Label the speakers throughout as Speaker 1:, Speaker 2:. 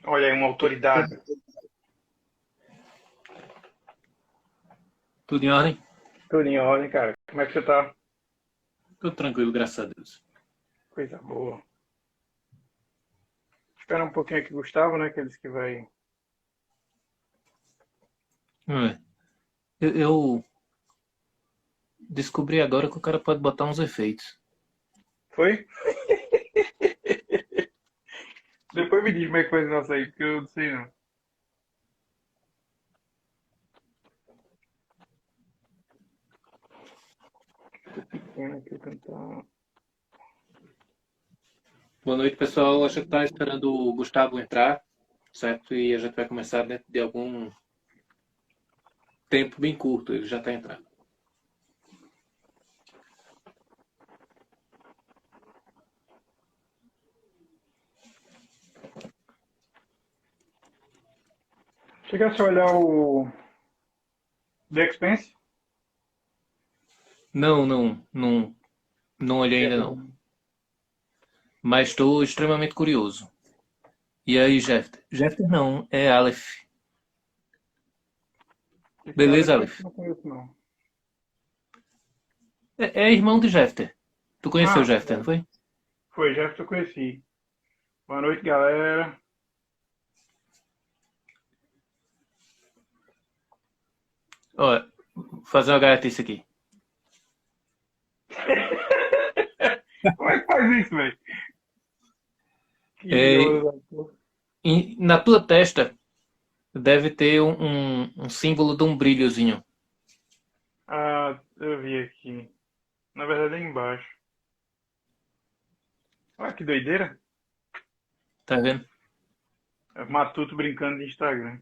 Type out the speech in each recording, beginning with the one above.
Speaker 1: Olha aí, uma autoridade.
Speaker 2: Tudo em ordem?
Speaker 1: Tudo em ordem, cara. Como é que você tá?
Speaker 2: Tudo tranquilo, graças a Deus.
Speaker 1: Coisa boa. Espera um pouquinho aqui, Gustavo, né? Que ele disse que vai.
Speaker 2: É. Eu descobri agora que o cara pode botar uns efeitos.
Speaker 1: Foi? Depois me diz como é que foi esse nosso aí, porque eu não sei não. Tô pequeno aqui tentar.
Speaker 2: Boa noite, pessoal. A gente está esperando o Gustavo entrar, certo? E a gente vai começar dentro de algum tempo bem curto. Ele já está entrando.
Speaker 1: Chegasse a olhar o The Expanse?
Speaker 2: Não olhei
Speaker 1: É,
Speaker 2: ainda não. Mas estou extremamente curioso. E aí, Jeffter? Jeffter não, é Aleph.
Speaker 1: esse
Speaker 2: Beleza,
Speaker 1: Aleph eu
Speaker 2: Aleph?
Speaker 1: não conheço não.
Speaker 2: É irmão de Jeffter. Tu conheceu o
Speaker 1: Ah,
Speaker 2: Jeffter, não foi?
Speaker 1: foi, já que eu conheci. Boa noite, galera.
Speaker 2: Ó, vou fazer uma gaiatice aqui.
Speaker 1: Como é que faz isso, velho? Que
Speaker 2: É,
Speaker 1: onda da porra.
Speaker 2: na tua testa deve ter um símbolo de um brilhozinho.
Speaker 1: Ah, eu vi aqui. Na verdade é embaixo. Olha que doideira.
Speaker 2: Tá vendo?
Speaker 1: É Matuto brincando de Instagram.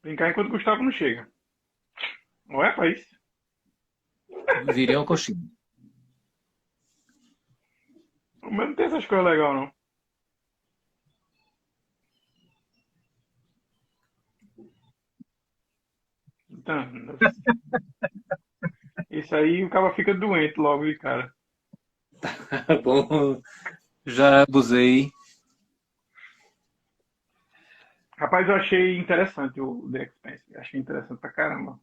Speaker 1: Brincar enquanto o Gustavo não chega. Não é, país?
Speaker 2: Virei uma coxinha.
Speaker 1: Mas não tem essas coisas legais, não. Então, isso aí o cara fica doente logo de cara.
Speaker 2: Bom, já abusei.
Speaker 1: Rapaz, eu achei interessante o The Expanse. Achei interessante pra caramba.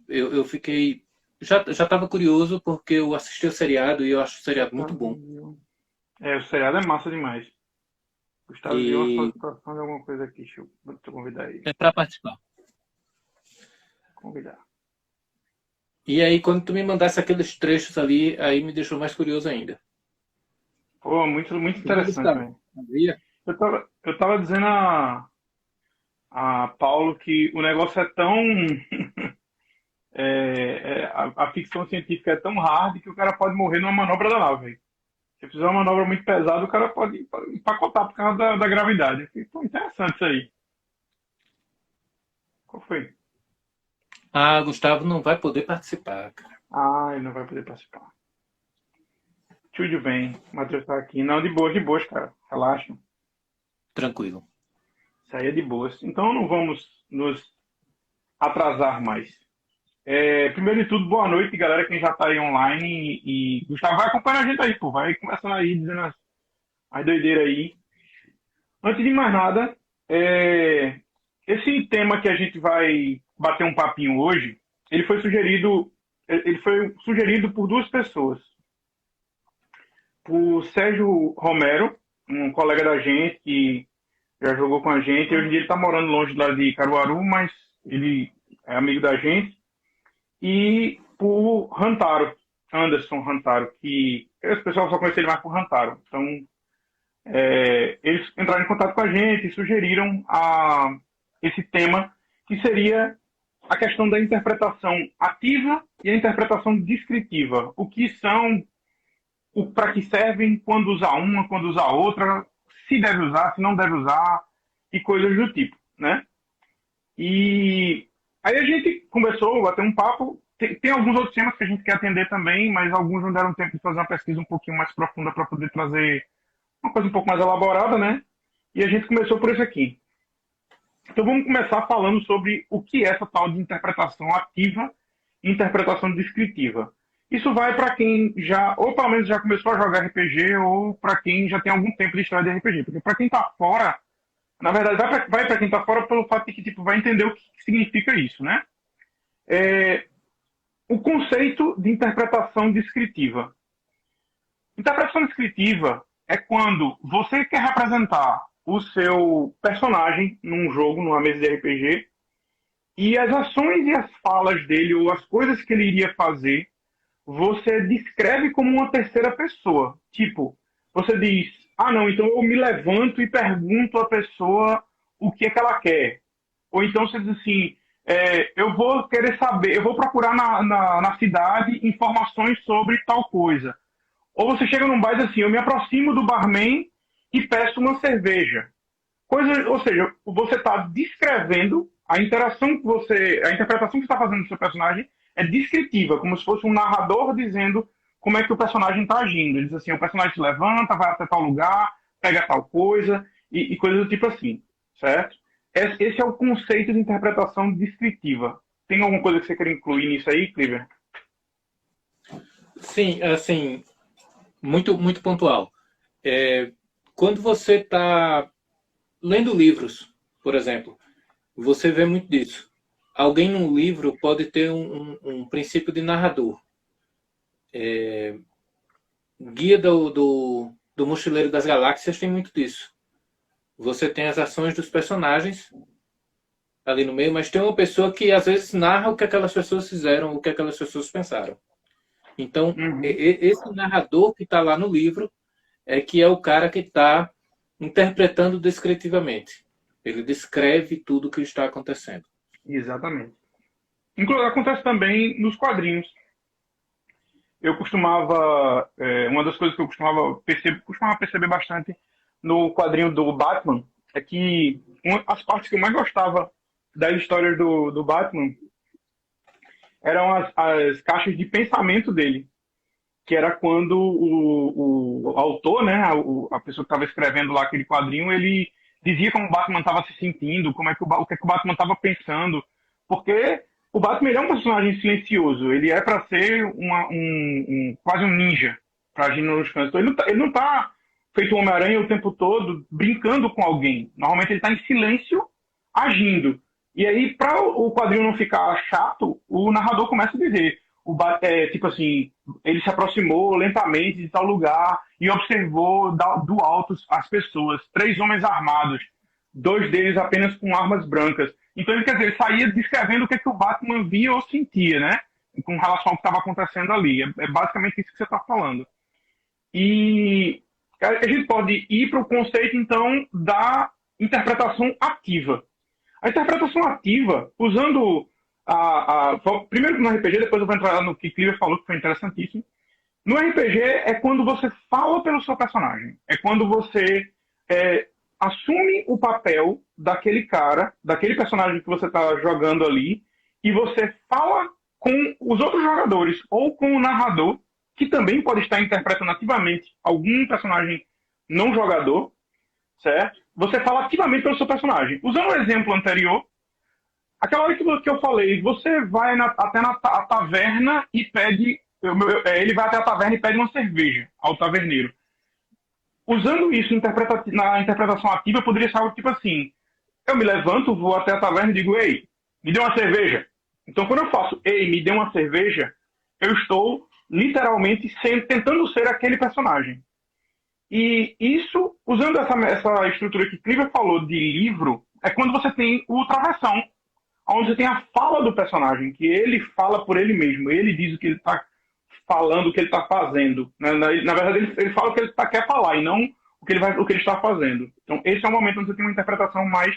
Speaker 2: Eu fiquei. Já estava curioso porque eu assisti o seriado e eu acho o seriado muito
Speaker 1: Gustavo
Speaker 2: bom.
Speaker 1: viu. É, o seriado é massa demais. Gustavo viu uma
Speaker 2: E
Speaker 1: solicitação de alguma coisa aqui. Deixa eu convidar ele.
Speaker 2: é para participar.
Speaker 1: Convidar.
Speaker 2: E aí, quando tu me mandasse aqueles trechos ali, aí me deixou mais curioso ainda.
Speaker 1: Pô, muito, muito
Speaker 2: Tu viu,
Speaker 1: interessante,
Speaker 2: Gustavo?
Speaker 1: velho.
Speaker 2: Havia?
Speaker 1: Eu tava dizendo a Paulo que o negócio é tão. A ficção científica é tão hard que o cara pode morrer numa manobra da nave, velho. Se fizer uma manobra muito pesada, o cara pode empacotar por causa da gravidade. Eu fiquei, pô, interessante isso aí. Qual foi?
Speaker 2: Ah, Gustavo não vai poder participar, cara.
Speaker 1: Ah, ele não vai poder participar. Tudo bem, o Matheus tá aqui. Não, de boas, cara. Relaxa.
Speaker 2: Tranquilo.
Speaker 1: Isso aí é de boas. Então não vamos nos atrasar mais. Primeiro de tudo, boa noite, galera, quem já tá aí online. E Gustavo vai acompanhar a gente aí, pô. Vai começando aí, dizendo as doideiras aí. Antes de mais nada, é, esse tema que a gente vai bater um papinho hoje, ele foi sugerido por duas pessoas. Por Sérgio Romero, um colega da gente que já jogou com a gente. Hoje em dia ele está morando longe lá de Caruaru, mas ele é amigo da gente. E por Rantaro, Anderson Rantaro, que esse pessoal só conhece ele mais por Rantaro. Então, eles entraram em contato com a gente e sugeriram esse tema, que seria a questão da interpretação ativa e a interpretação descritiva. O que são, para que servem, quando usar uma, quando usar outra, se deve usar, se não deve usar, e coisas do tipo, né? E aí a gente conversou, bateu um papo. Tem alguns outros temas que a gente quer atender também, mas alguns não deram tempo de fazer uma pesquisa um pouquinho mais profunda para poder trazer uma coisa um pouco mais elaborada, né? E a gente começou por esse aqui. Então vamos começar falando sobre o que é essa tal de interpretação ativa e interpretação descritiva. Isso vai para quem já, ou pelo menos já começou a jogar RPG, ou para quem já tem algum tempo de história de RPG. Porque para quem tá fora, na verdade, vai para quem tá fora pelo fato de que tipo, vai entender o que significa isso, né? O conceito de interpretação descritiva. Interpretação descritiva é quando você quer representar o seu personagem num jogo, numa mesa de RPG, e as ações e as falas dele, ou as coisas que ele iria fazer, você descreve como uma terceira pessoa. Tipo, você diz, ah não, então eu me levanto e pergunto à pessoa o que é que ela quer. Ou então você diz assim, eu vou querer saber, eu vou procurar na cidade informações sobre tal coisa. Ou você chega num bar e diz assim, eu me aproximo do barman e peço uma cerveja. Ou seja, você está descrevendo a interação que a interpretação que você está fazendo do seu personagem é descritiva, como se fosse um narrador dizendo como é que o personagem está agindo. Ele diz assim, o personagem se levanta, vai até tal lugar, pega tal coisa, e coisas do tipo assim, certo? Esse é o conceito de interpretação descritiva. Tem alguma coisa que você quer incluir nisso aí, Cliver?
Speaker 2: Sim, assim, muito, muito pontual. Quando você está lendo livros, por exemplo, você vê muito disso. Alguém num livro pode ter um princípio de narrador. Guia do Mochileiro das Galáxias tem muito disso. Você tem as ações dos personagens ali no meio, mas tem uma pessoa que às vezes narra o que aquelas pessoas fizeram, o que aquelas pessoas pensaram. Então, esse narrador que está lá no livro que é o cara que está interpretando descritivamente. Ele descreve tudo o que está acontecendo.
Speaker 1: Exatamente. Inclusive, acontece também nos quadrinhos. Eu costumava, uma das coisas que eu costumava perceber bastante no quadrinho do Batman é que as partes que eu mais gostava das histórias do Batman eram as caixas de pensamento dele, que era quando o autor, né, a pessoa que estava escrevendo lá aquele quadrinho, ele dizia como o Batman estava se sentindo, o que é que o Batman estava pensando, porque o Batman ele é um personagem silencioso, ele é para ser quase um ninja, para agir nos cantos. Então, ele não tá feito um Homem-Aranha o tempo todo brincando com alguém. Normalmente ele está em silêncio, agindo. E aí, para o quadrinho não ficar chato, o narrador começa a dizer, tipo assim, ele se aproximou lentamente de tal lugar e observou do alto as pessoas, 3 homens armados, 2 deles apenas com armas brancas. Então ele, quer dizer, ele saía descrevendo o que o Batman via ou sentia, né? Com relação ao que estava acontecendo ali. É basicamente isso que você está falando. E a gente pode ir para o conceito, então, da interpretação ativa. A interpretação ativa, usando primeiro no RPG, depois eu vou entrar no que Cliver falou, que foi interessantíssimo. No RPG é quando você fala pelo seu personagem. É quando você assume o papel daquele cara, daquele personagem que você está jogando ali, e você fala com os outros jogadores ou com o narrador, que também pode estar interpretando ativamente algum personagem não jogador, certo? Você fala ativamente pelo seu personagem. Usando o exemplo anterior, aquela hora que eu falei, você vai até a taverna e pede. Ele vai até a taverna e pede uma cerveja ao taverneiro. Usando isso na interpretação ativa, poderia ser algo tipo assim: eu me levanto, vou até a taverna e digo, ei, me dê uma cerveja. Então, quando eu faço, ei, me dê uma cerveja, eu estou literalmente tentando ser aquele personagem. E isso, usando essa estrutura que Cliver falou de livro, é quando você tem o travessão, onde você tem a fala do personagem, que ele fala por ele mesmo, ele diz o que ele está falando, o que ele está fazendo. Na verdade, ele fala o que ele quer falar, e não o que ele está fazendo. Então, esse é o momento onde você tem uma interpretação mais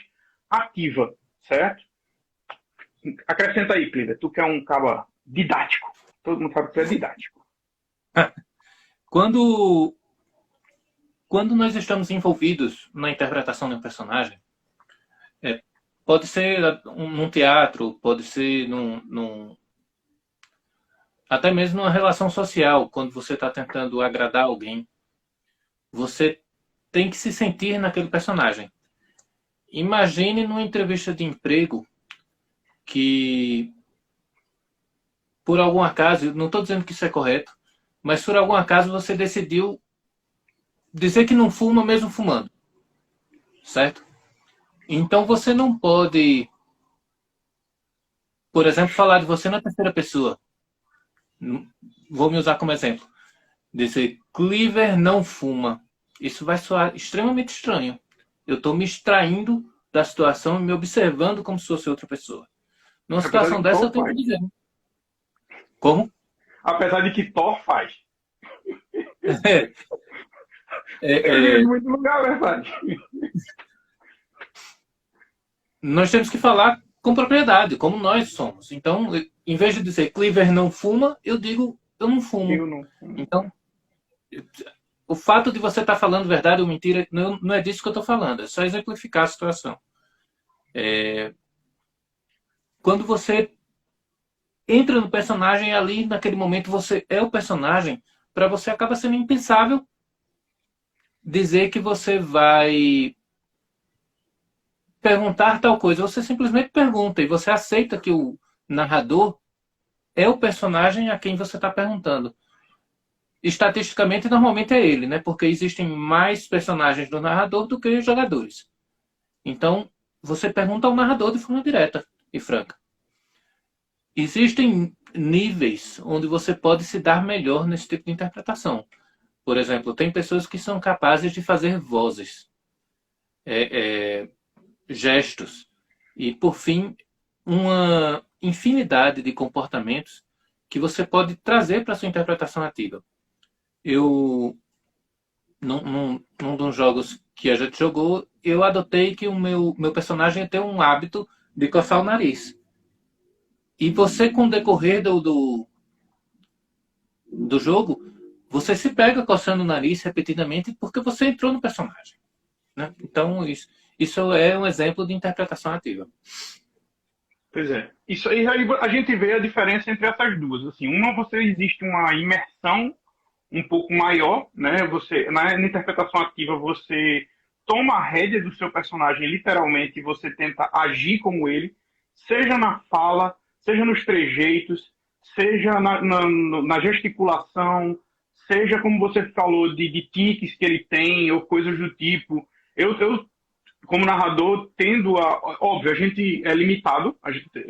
Speaker 1: ativa, certo? Acrescenta aí, Cliver, tu que é um cara didático. Todo mundo sabe que tu é didático.
Speaker 2: Quando nós estamos envolvidos na interpretação de um personagem, pode ser num teatro, pode ser até mesmo numa relação social, quando você está tentando agradar alguém, você tem que se sentir naquele personagem. Imagine numa entrevista de emprego que por algum acaso, não estou dizendo que isso é correto, mas por algum acaso você decidiu dizer que não fuma mesmo fumando, certo? Então você não pode, por exemplo, falar de você na terceira pessoa. Vou me usar como exemplo. Dizer, Cleaver não fuma. Isso vai soar extremamente estranho. Eu estou me extraindo da situação e me observando como se fosse outra pessoa. Numa
Speaker 1: Apesar de
Speaker 2: situação
Speaker 1: que
Speaker 2: dessa,
Speaker 1: Thor
Speaker 2: eu tenho que
Speaker 1: faz.
Speaker 2: dizer. Como?
Speaker 1: Apesar de que Thor faz.
Speaker 2: É,
Speaker 1: Eu vi
Speaker 2: é,
Speaker 1: em
Speaker 2: é,
Speaker 1: muito lugar, é verdade.
Speaker 2: nós temos que falar com propriedade, como nós somos. Então, em vez de dizer Cleaver não fuma, eu digo eu não fumo.
Speaker 1: Eu não.
Speaker 2: Então, o fato de você estar falando verdade ou mentira não é disso que eu estou falando. É só exemplificar a situação. Quando você entra no personagem ali, naquele momento você é o personagem, para você acaba sendo impensável dizer que você vai perguntar tal coisa. Você simplesmente pergunta e você aceita que o narrador é o personagem a quem você está perguntando. Estatisticamente, normalmente é ele, né? Porque existem mais personagens do narrador do que jogadores. Então, você pergunta ao narrador de forma direta e franca. Existem níveis onde você pode se dar melhor nesse tipo de interpretação. Por exemplo, tem pessoas que são capazes de fazer vozes, gestos e, por fim, uma infinidade de comportamentos que você pode trazer para a sua interpretação ativa. Eu, num dos jogos que a gente jogou, eu adotei que o meu personagem ia ter um hábito de coçar o nariz. E você, com o decorrer do jogo, você se pega coçando o nariz repetidamente porque você entrou no personagem. Né? Então, isso é um exemplo de interpretação ativa.
Speaker 1: Pois é. Isso aí a gente vê a diferença entre essas duas. Assim, uma você existe uma imersão um pouco maior, né? Você na interpretação ativa você toma a rédea do seu personagem literalmente e você tenta agir como ele, seja na fala, seja nos trejeitos, seja na gesticulação, seja como você falou de tiques que ele tem ou coisas do tipo. Eu como narrador, tendo a. Óbvio, a gente é limitado,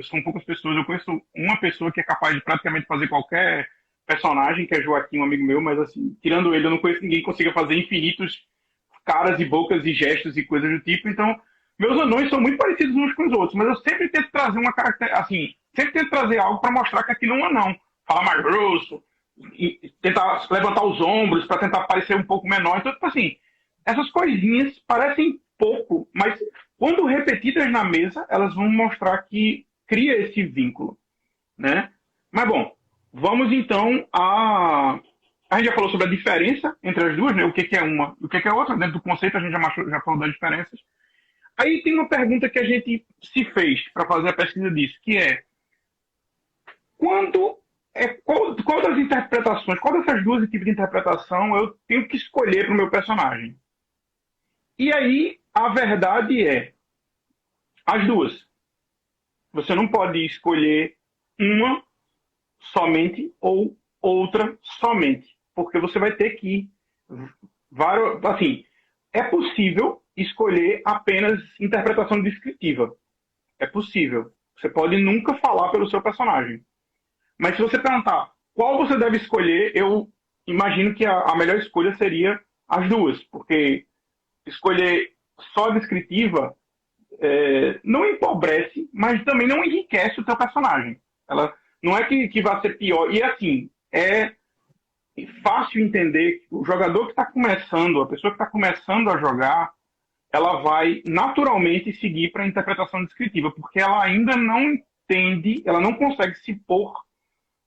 Speaker 1: são poucas pessoas, eu conheço uma pessoa que é capaz de praticamente fazer qualquer personagem, que é Joaquim, um amigo meu, mas assim, tirando ele, eu não conheço ninguém que consiga fazer infinitos caras e bocas e gestos e coisas do tipo, então. Meus anões são muito parecidos uns com os outros, mas eu sempre tento trazer uma característica, assim, sempre tento trazer algo para mostrar que aquilo é um anão. Falar mais grosso, e tentar levantar os ombros para tentar parecer um pouco menor. Então, tipo assim, essas coisinhas parecem pouco, mas quando repetidas na mesa, elas vão mostrar que cria esse vínculo, né? Mas bom, vamos então a. A gente já falou sobre a diferença entre as duas, né? O que é uma e o que é outra. Dentro do conceito, a gente já falou das diferenças. Aí tem uma pergunta que a gente se fez para fazer a pesquisa disso, que é quando qual das interpretações, qual dessas duas tipos de interpretação eu tenho que escolher para o meu personagem? E aí a verdade é as duas. Você não pode escolher uma somente ou outra somente, porque você vai ter que assim, é possível escolher apenas interpretação descritiva. É possível. Você pode nunca falar pelo seu personagem. Mas se você perguntar qual você deve escolher, eu imagino que a melhor escolha seria as duas, porque escolher só descritiva não empobrece, mas também não enriquece o teu personagem. Ela não é que vai ser pior. E assim, é fácil entender que o jogador que está começando, a pessoa que está começando a jogar, ela vai naturalmente seguir para a interpretação descritiva, porque ela ainda não entende, ela não consegue se pôr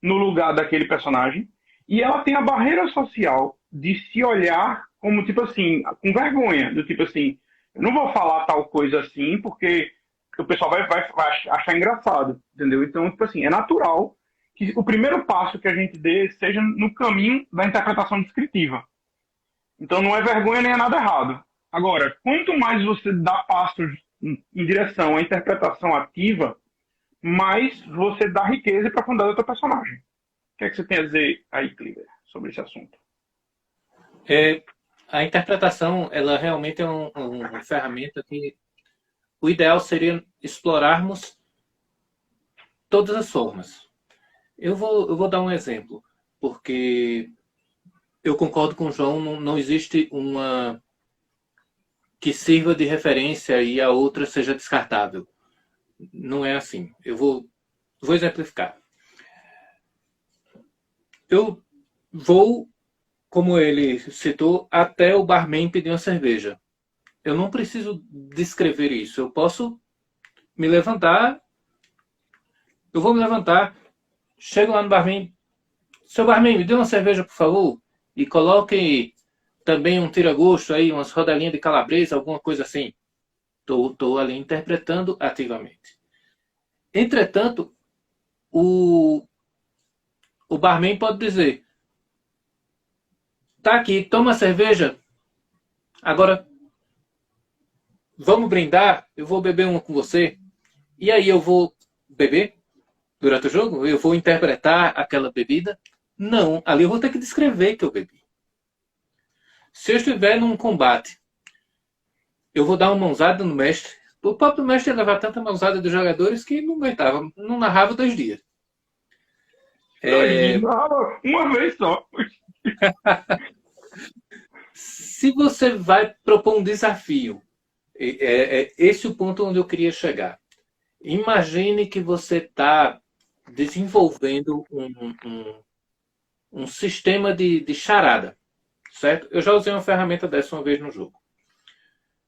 Speaker 1: no lugar daquele personagem, e ela tem a barreira social de se olhar como, tipo assim, com vergonha, do tipo assim, eu não vou falar tal coisa assim, porque o pessoal vai achar engraçado, entendeu? Então, tipo assim, é natural que o primeiro passo que a gente dê seja no caminho da interpretação descritiva. Então, não é vergonha nem é nada errado. Agora, quanto mais você dá passos em direção à interpretação ativa, mas você dá riqueza e profundidade ao teu personagem. O que é que você tem a dizer aí, Cliver, sobre esse assunto?
Speaker 2: A interpretação, ela realmente é uma ferramenta que o ideal seria explorarmos todas as formas. Eu vou dar um exemplo, porque eu concordo com o João, não existe uma que sirva de referência e a outra seja descartável. Não é assim. Eu vou exemplificar. Eu vou, como ele citou, até o barman pedir uma cerveja. Eu não preciso descrever isso. Eu posso me levantar, eu vou me levantar, chego lá no barman, seu barman, me dê uma cerveja, por favor, e coloque também um tira-gosto aí, umas rodelinhas de calabresa, alguma coisa assim. Estou ali interpretando ativamente. Entretanto, o barman pode dizer, tá aqui, toma cerveja, agora vamos brindar, eu vou beber uma com você. E aí eu vou beber durante o jogo? Eu vou interpretar aquela bebida? Não, ali eu vou ter que descrever que eu bebi. Se eu estiver num combate, eu vou dar uma mãozada no mestre. O próprio mestre ia levar tanta mãozada dos jogadores que não aguentava, não narrava 2 dias.
Speaker 1: Uma vez só.
Speaker 2: Se você vai propor um desafio, é esse o ponto onde eu queria chegar. Imagine que você está desenvolvendo um sistema de charada, certo? Eu já usei uma ferramenta dessa uma vez no jogo.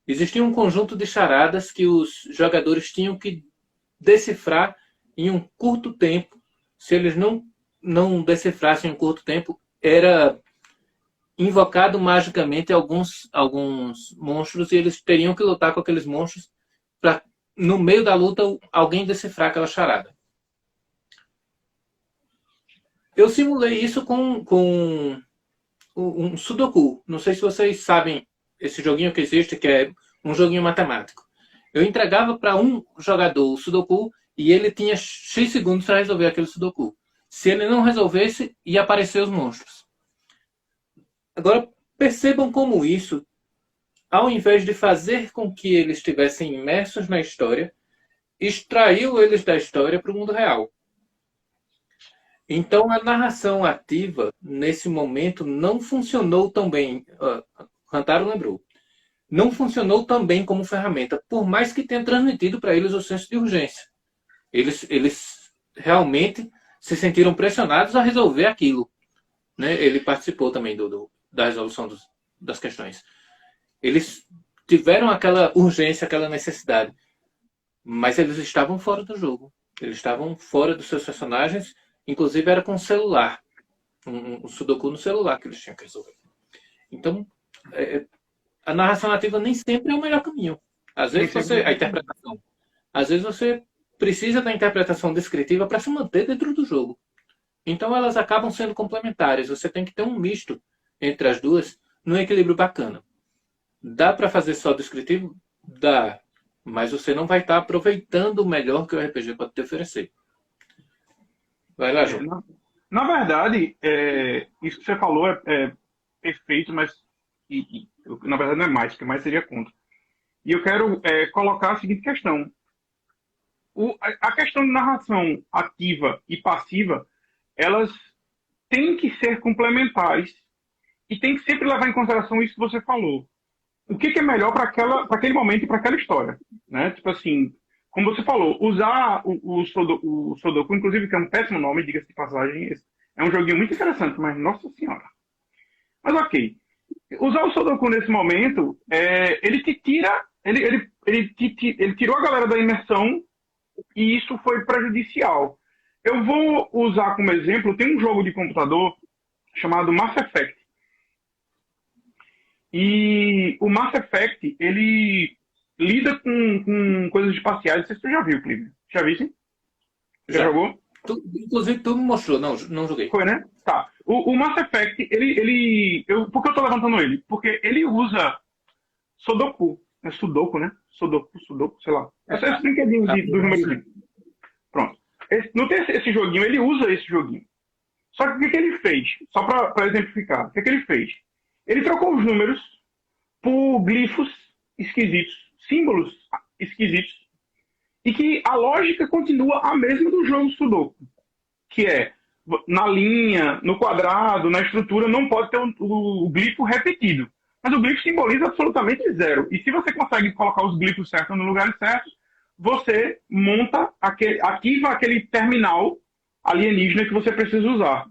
Speaker 2: Existia um conjunto de charadas que os jogadores tinham que decifrar em um curto tempo. Se eles não decifrassem em um curto tempo, era invocado magicamente alguns monstros e eles teriam que lutar com aqueles monstros para, no meio da luta, alguém decifrar aquela charada. Eu simulei isso com um Sudoku. Não sei se vocês sabem esse joguinho que existe, que é um joguinho matemático. Eu entregava para um jogador o Sudoku e ele tinha X segundos para resolver aquele Sudoku. Se ele não resolvesse, ia aparecer os monstros. Agora, percebam como isso, ao invés de fazer com que eles estivessem imersos na história, extraiu eles da história para o mundo real. Então, a narração ativa, nesse momento, não funcionou tão bem. Rantaro lembrou. Não funcionou tão bem como ferramenta, por mais que tenha transmitido para eles o senso de urgência. Eles realmente se sentiram pressionados a resolver aquilo. Né? Ele participou também da resolução das questões. Eles tiveram aquela urgência, aquela necessidade, mas eles estavam fora do jogo. Eles estavam fora dos seus personagens, inclusive era com celular. Um Sudoku no celular que eles tinham que resolver. Então, a narração ativa nem sempre é o melhor caminho. Às vezes a interpretação. Às vezes você precisa da interpretação descritiva para se manter dentro do jogo. Então elas acabam sendo complementares. Você tem que ter um misto entre as duas, num equilíbrio bacana. Dá para fazer só descritivo? Dá. Mas você não vai estar aproveitando o melhor que o RPG pode te oferecer. Vai lá, João.
Speaker 1: Na verdade, isso que você falou é perfeito, mas na verdade não é mais, porque mais seria contra. E eu quero colocar a seguinte questão. A questão de narração ativa e passiva, elas têm que ser complementares e tem que sempre levar em consideração isso que você falou. O que é melhor para aquele momento e para aquela história, né? Tipo assim, como você falou, usar o Sudoku, inclusive, que é um péssimo nome, diga-se de passagem, é um joguinho muito interessante, mas nossa senhora. Mas ok. Usar o Sudoku nesse momento, ele te tira, ele tirou a galera da imersão e isso foi prejudicial. Eu vou usar como exemplo, tem um jogo de computador chamado Mass Effect. E o Mass Effect, ele lida com coisas espaciais. Não sei se tu já viu, Clive. Já viu, sim? Já jogou?
Speaker 2: Inclusive, tu me mostrou. Não joguei.
Speaker 1: Foi, né? Tá. O Mass Effect, por que eu tô levantando ele? Porque ele usa Sudoku. É Sudoku, né? Sudoku, sei lá. Esse brinquedinho dos números. Pronto. Não tem esse joguinho, ele usa esse joguinho. Só que o que ele fez? Só para exemplificar. O que ele fez? Ele trocou os números por glifos esquisitos, símbolos esquisitos, e que a lógica continua a mesma do jogo Sudoku, que é na linha, no quadrado, na estrutura, não pode ter o glifo repetido. Mas o glifo simboliza absolutamente zero. E se você consegue colocar os glifos certos no lugar certo, você monta, ativa aquele terminal alienígena que você precisa usar.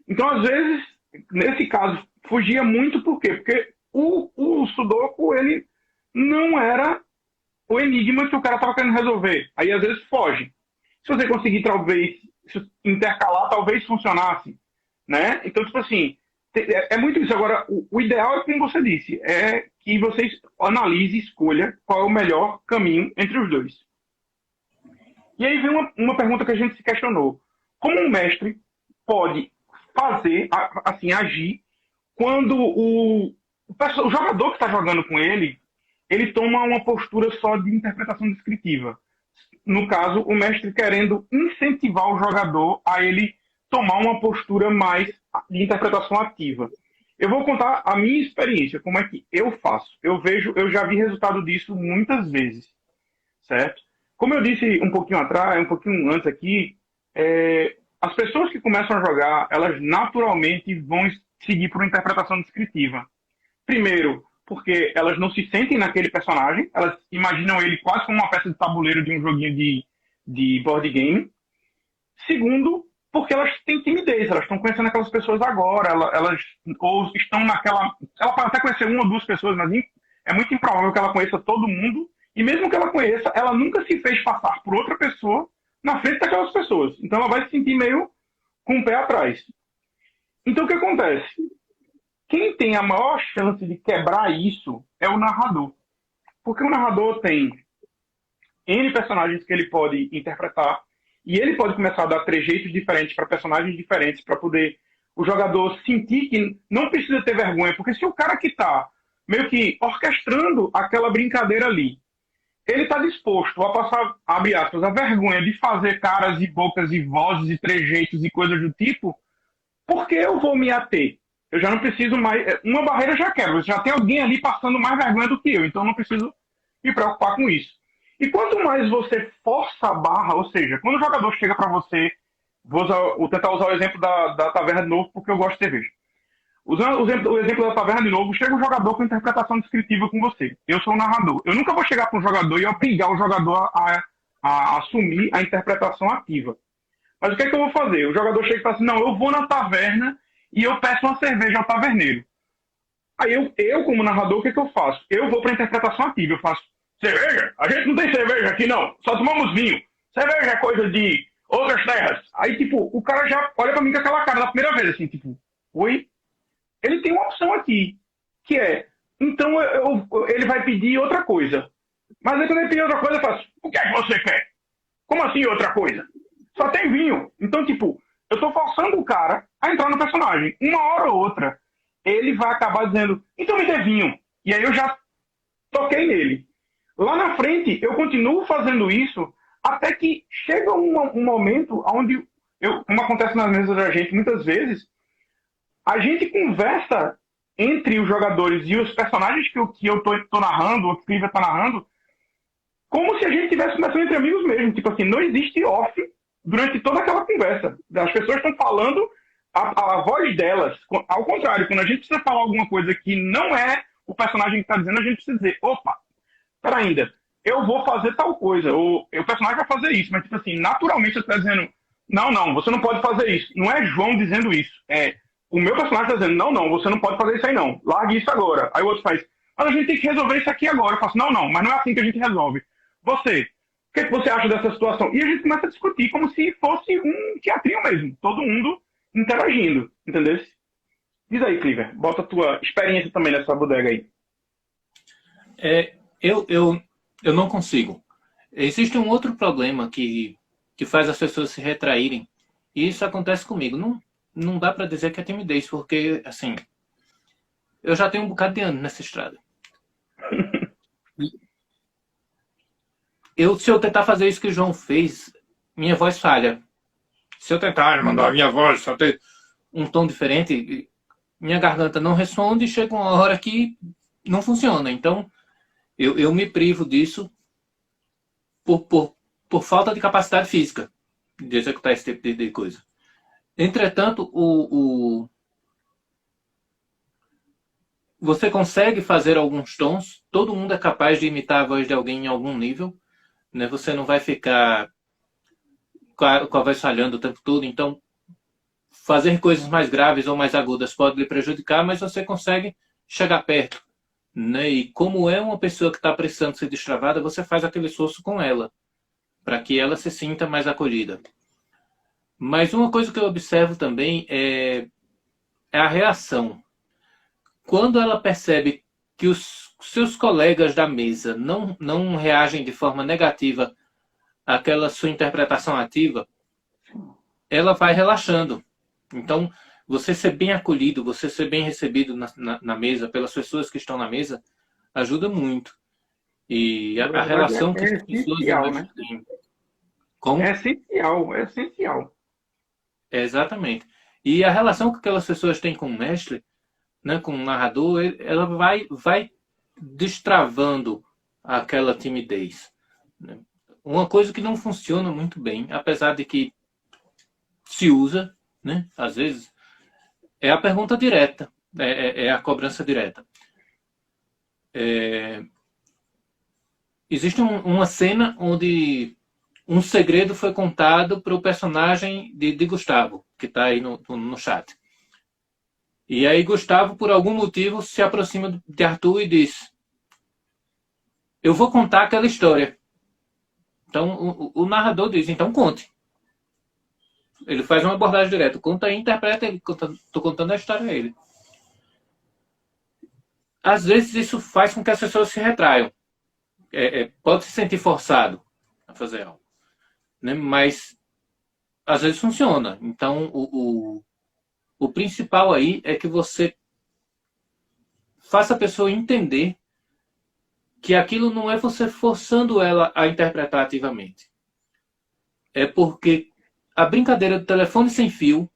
Speaker 1: Então, às vezes, nesse caso, fugia muito por quê? Porque o Sudoku, ele não era o enigma que o cara estava querendo resolver. Aí, às vezes, foge. Se você conseguir, talvez, intercalar, talvez funcionasse. Né? Então, tipo assim, é muito isso. Agora, o ideal é como você disse, é que você analise e escolha qual é o melhor caminho entre os dois. E aí vem uma pergunta que a gente se questionou. Como um mestre pode fazer, assim, agir, quando o jogador que está jogando com ele toma uma postura só de interpretação descritiva. No caso, o mestre querendo incentivar o jogador a ele tomar uma postura mais de interpretação ativa. Eu vou contar a minha experiência, como é que eu faço. Eu já vi resultado disso muitas vezes, certo? Como eu disse um pouquinho atrás, um pouquinho antes aqui, as pessoas que começam a jogar, elas naturalmente vão seguir por uma interpretação descritiva. Primeiro, porque elas não se sentem naquele personagem, elas imaginam ele quase como uma peça de tabuleiro de um joguinho de board game. Segundo, porque elas têm timidez, elas estão conhecendo aquelas pessoas agora, elas ou estão naquela... Ela pode até conhecer uma ou duas pessoas, mas é muito improvável que ela conheça todo mundo, e mesmo que ela conheça, ela nunca se fez passar por outra pessoa na frente daquelas pessoas. Então ela vai se sentir meio com o pé atrás. Então o que acontece? Quem tem a maior chance de quebrar isso é o narrador. Porque o narrador tem N personagens que ele pode interpretar e ele pode começar a dar trejeitos diferentes para personagens diferentes para poder o jogador sentir que não precisa ter vergonha. Porque se o cara que está meio que orquestrando aquela brincadeira ali, ele está disposto a passar, abre aspas, a vergonha de fazer caras e bocas e vozes e trejeitos e coisas do tipo, por que eu vou me ater? Eu já não preciso mais... Uma barreira já quebra. Já tem alguém ali passando mais vergonha do que eu. Então eu não preciso me preocupar com isso. E quanto mais você força a barra, ou seja, quando o jogador chega para você... Vou tentar usar o exemplo da taverna de novo, porque eu gosto de cerveja. Usando o exemplo da taverna de novo, chega um jogador com interpretação descritiva com você. Eu sou o narrador. Eu nunca vou chegar para um jogador e obrigar o jogador a assumir a interpretação ativa. Mas o que é que eu vou fazer? O jogador chega e fala assim, não, eu vou na taverna e eu peço uma cerveja ao taverneiro. Aí eu como narrador, o que é que eu faço? Eu vou para a interpretação ativa. Eu faço, cerveja? A gente não tem cerveja aqui, não. Só tomamos vinho. Cerveja é coisa de outras terras. Aí, tipo, o cara já olha para mim com aquela cara da primeira vez, assim, tipo, oi? Ele tem uma opção aqui, que é, então ele vai pedir outra coisa. Mas aí quando ele pedir outra coisa, eu faço, o que é que você quer? Como assim outra coisa? Só tem vinho. Então, tipo, eu tô forçando o cara a entrar no personagem. Uma hora ou outra, ele vai acabar dizendo, então me dê vinho. E aí eu já toquei nele. Lá na frente, eu continuo fazendo isso até que chega um momento onde, como acontece nas mesas da gente muitas vezes, a gente conversa entre os jogadores e os personagens que eu tô narrando, ou que o Cliver tá narrando, como se a gente estivesse conversando entre amigos mesmo. Tipo assim, não existe off durante toda aquela conversa. As pessoas estão falando a voz delas. Ao contrário, quando a gente precisa falar alguma coisa que não é o personagem que está dizendo, a gente precisa dizer, opa, pera ainda, eu vou fazer tal coisa, ou o personagem vai fazer isso, mas tipo assim, naturalmente você está dizendo, não, você não pode fazer isso. Não é João dizendo isso, o meu personagem está dizendo, não, você não pode fazer isso aí não, largue isso agora. Aí o outro faz, mas a gente tem que resolver isso aqui agora. Eu faço, não, mas não é assim que a gente resolve. Você, o que você acha dessa situação? E a gente começa a discutir como se fosse um teatrinho mesmo, todo mundo interagindo, entendeu? Diz aí, Cliver, bota a tua experiência também nessa bodega aí.
Speaker 2: Eu não consigo. Existe um outro problema que faz as pessoas se retraírem, e isso acontece comigo. Não dá para dizer que é timidez, porque, assim, eu já tenho um bocado de ano nessa estrada. Se eu tentar fazer isso que o João fez, minha voz falha. Se eu tentar mandar a minha voz só ter um tom diferente, minha garganta não responde e chega uma hora que não funciona. Então, eu me privo disso por falta de capacidade física de executar esse tipo de coisa. Entretanto, você consegue fazer alguns tons, todo mundo é capaz de imitar a voz de alguém em algum nível, né? Você não vai ficar com a voz falhando o tempo todo, então fazer coisas mais graves ou mais agudas pode lhe prejudicar, mas você consegue chegar perto, né? E como é uma pessoa que está precisando ser destravada, você faz aquele esforço com ela, para que ela se sinta mais acolhida. Mas uma coisa que eu observo também é a reação. Quando ela percebe que os seus colegas da mesa não reagem de forma negativa àquela sua interpretação ativa, ela vai relaxando. Então, você ser bem acolhido, você ser bem recebido na mesa, pelas pessoas que estão na mesa, ajuda muito. E a relação que as pessoas têm. Como?
Speaker 1: É essencial, é essencial.
Speaker 2: Exatamente. E a relação que aquelas pessoas têm com o mestre, né, com o narrador, ela vai destravando aquela timidez. Uma coisa que não funciona muito bem, apesar de que se usa, né, às vezes, é a pergunta direta, é a cobrança direta. Existe uma cena onde um segredo foi contado para o personagem de Gustavo, que está aí no chat. E aí Gustavo, por algum motivo, se aproxima de Arthur e diz: eu vou contar aquela história. Então o narrador diz: então conte. Ele faz uma abordagem direta. Conta aí, interpreta ele. Estou contando a história a ele. Às vezes isso faz com que as pessoas se retraiam. Pode se sentir forçado a fazer algo, né? Mas às vezes funciona. Então o principal aí é que você faça a pessoa entender que aquilo não é você forçando ela a interpretar ativamente. É porque a brincadeira do telefone sem fio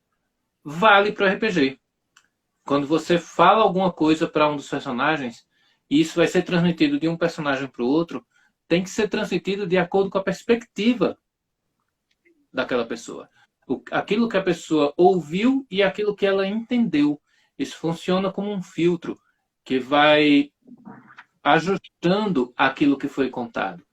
Speaker 2: vale para o RPG. Quando você fala alguma coisa para um dos personagens, e isso vai ser transmitido de um personagem para o outro, tem que ser transmitido de acordo com a perspectiva daquela pessoa. Aquilo que a pessoa ouviu e aquilo que ela entendeu. Isso funciona como um filtro que vai ajustando aquilo que foi contado.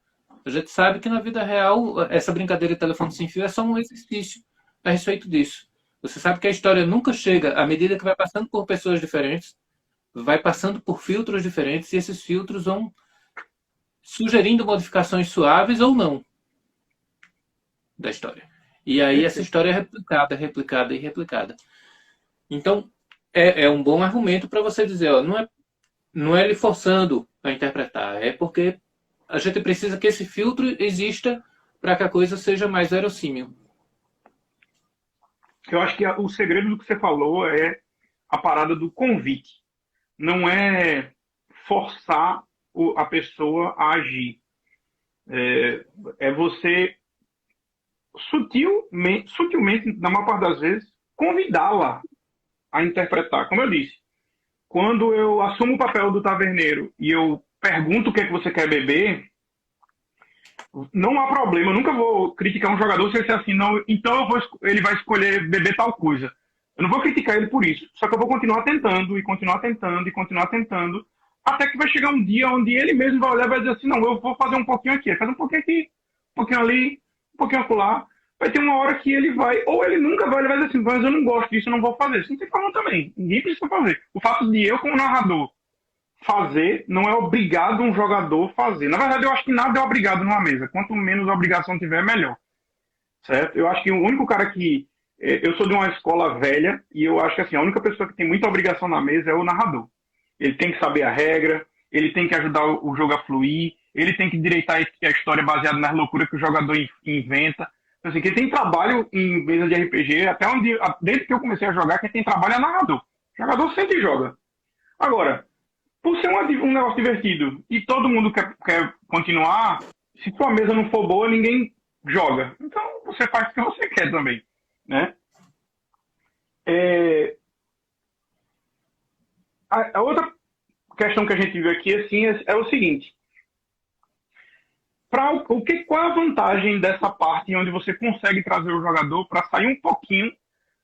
Speaker 2: A gente sabe que na vida real, essa brincadeira de telefone sem fio é só um exercício a respeito disso. Você sabe que a história nunca chega, à medida que vai passando por pessoas diferentes, vai passando por filtros diferentes, e esses filtros vão sugerindo modificações suaves ou não da história. E aí essa história é replicada, replicada e replicada. Então, é um bom argumento para você dizer, ó, não é ele forçando a interpretar, é porque a gente precisa que esse filtro exista para que a coisa seja mais verossímil.
Speaker 1: Eu acho que o segredo do que você falou é a parada do convite. Não é forçar a pessoa a agir. É você sutilmente, na maior parte das vezes, convidá-la a interpretar. Como eu disse, quando eu assumo o papel do taverneiro e eu pergunto o que é que você quer beber, não há problema. Eu nunca vou criticar um jogador se ele disser assim, não, então ele vai escolher beber tal coisa. Eu não vou criticar ele por isso. Só que eu vou continuar tentando, e continuar tentando, e continuar tentando, até que vai chegar um dia onde ele mesmo vai olhar e vai dizer assim, não, eu vou fazer um pouquinho aqui, faz um pouquinho aqui, um pouquinho ali, um pouquinho acolá. Vai ter uma hora que ele vai, ou ele nunca vai, ele vai dizer assim, mas eu não gosto disso, eu não vou fazer. Isso não tem problema também. Ninguém precisa fazer. O fato de eu, como narrador, fazer não é obrigado um jogador fazer. Na verdade, eu acho que nada é obrigado numa mesa. Quanto menos obrigação tiver, melhor. Certo? Eu acho que o único cara que... Eu sou de uma escola velha e eu acho que assim, a única pessoa que tem muita obrigação na mesa é o narrador. Ele tem que saber a regra, ele tem que ajudar o jogo a fluir, ele tem que direitar a história baseada nas loucuras que o jogador inventa. Então, assim, quem tem trabalho em mesa de RPG, até onde, desde que eu comecei a jogar, quem tem trabalho é narrador. O jogador sempre joga. Agora, por ser um negócio divertido e todo mundo quer continuar, se tua mesa não for boa, ninguém joga. Então, você faz o que você quer também, né? A outra questão que a gente viu aqui, assim, é o seguinte. Qual é a vantagem dessa parte onde você consegue trazer o jogador para sair um pouquinho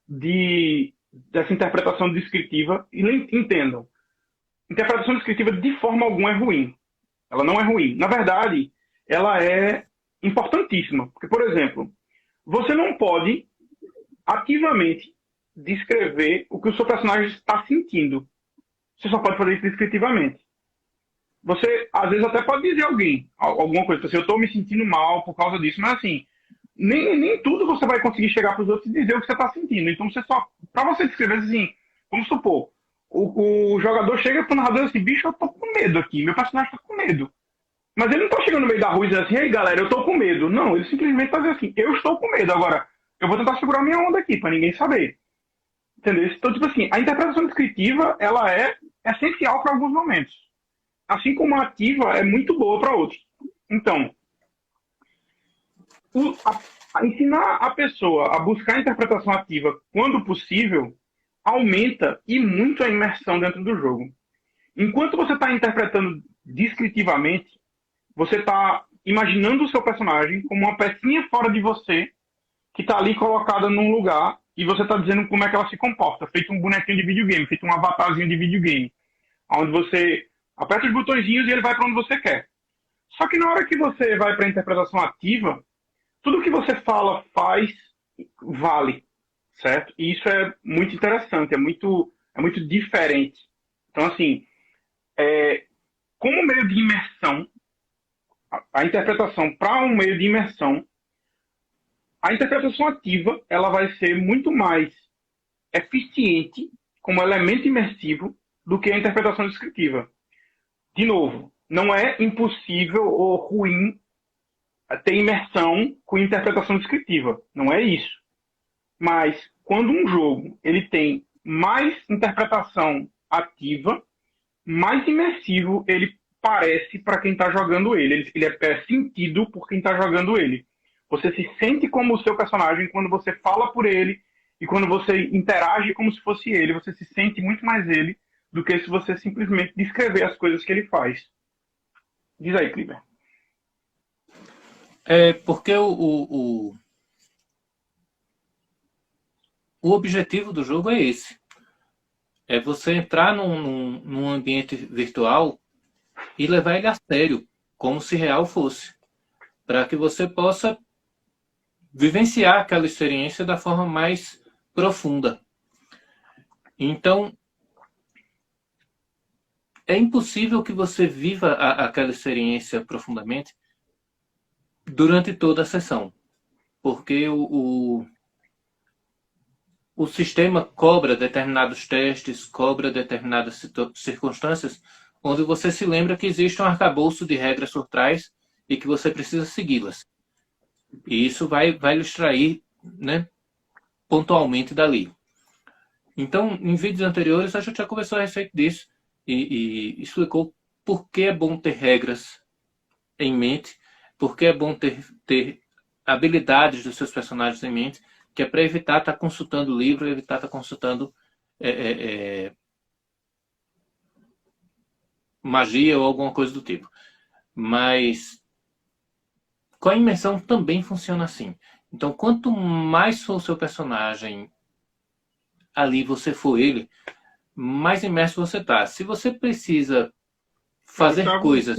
Speaker 1: dessa interpretação descritiva? E entendam, interpretação descritiva de forma alguma é ruim. Ela não é ruim. Na verdade, ela é importantíssima. Porque, por exemplo, você não pode ativamente descrever o que o seu personagem está sentindo. Você só pode fazer isso descritivamente. Você, às vezes, até pode dizer a alguém alguma coisa. Assim, eu estou me sentindo mal por causa disso. Mas, assim, nem tudo você vai conseguir chegar para os outros e dizer o que você está sentindo. Então, para você descrever, assim, vamos supor, o jogador chega para o narrador assim, bicho, eu tô com medo aqui. Meu personagem está com medo. Mas ele não tá chegando no meio da rua e dizendo assim, ei galera, eu tô com medo. Não, ele simplesmente tá dizendo assim, eu estou com medo. Agora, eu vou tentar segurar minha onda aqui, pra ninguém saber. Entendeu? Então, tipo assim, a interpretação descritiva, ela é essencial para alguns momentos. Assim como a ativa é muito boa para outros. Então, ensinar a pessoa a buscar a interpretação ativa quando possível, aumenta e muito a imersão dentro do jogo. Enquanto você está interpretando descritivamente, você está imaginando o seu personagem como uma pecinha fora de você que está ali colocada num lugar e você está dizendo como é que ela se comporta, feito um bonequinho de videogame, feito um avatarzinho de videogame, onde você aperta os botõezinhos e ele vai para onde você quer. Só que na hora que você vai para a interpretação ativa, tudo que você fala, faz, vale, certo? E isso é muito interessante, é muito diferente. Então, assim, como meio de imersão, a interpretação para um meio de imersão, a interpretação ativa ela vai ser muito mais eficiente como elemento imersivo do que a interpretação descritiva. De novo, não é impossível ou ruim ter imersão com interpretação descritiva. Não é isso. Mas quando um jogo ele tem mais interpretação ativa, mais imersivo ele parece para quem está jogando ele. Ele é sentido por quem está jogando ele. Você se sente como o seu personagem quando você fala por ele e quando você interage como se fosse ele. Você se sente muito mais ele do que se você simplesmente descrever as coisas que ele faz. Diz aí, Kliber.
Speaker 2: Porque o objetivo do jogo é esse. É você entrar num ambiente virtual e levar ele a sério, como se real fosse. Para que você possa vivenciar aquela experiência da forma mais profunda. Então, é impossível que você viva aquela experiência profundamente durante toda a sessão. Porque o sistema cobra determinados testes, cobra determinadas circunstâncias, onde você se lembra que existe um arcabouço de regras por trás e que você precisa segui-las. E isso vai lhe extrair, né, pontualmente dali. Então, em vídeos anteriores, a gente já conversou a respeito disso e explicou por que é bom ter regras em mente, por que é bom ter habilidades dos seus personagens em mente, que é para evitar estar consultando livro, evitar estar consultando magia ou alguma coisa do tipo. Mas com a imersão também funciona assim. Então, quanto mais for o seu personagem ali você for ele, mais imerso você está. Se você precisa fazer coisas...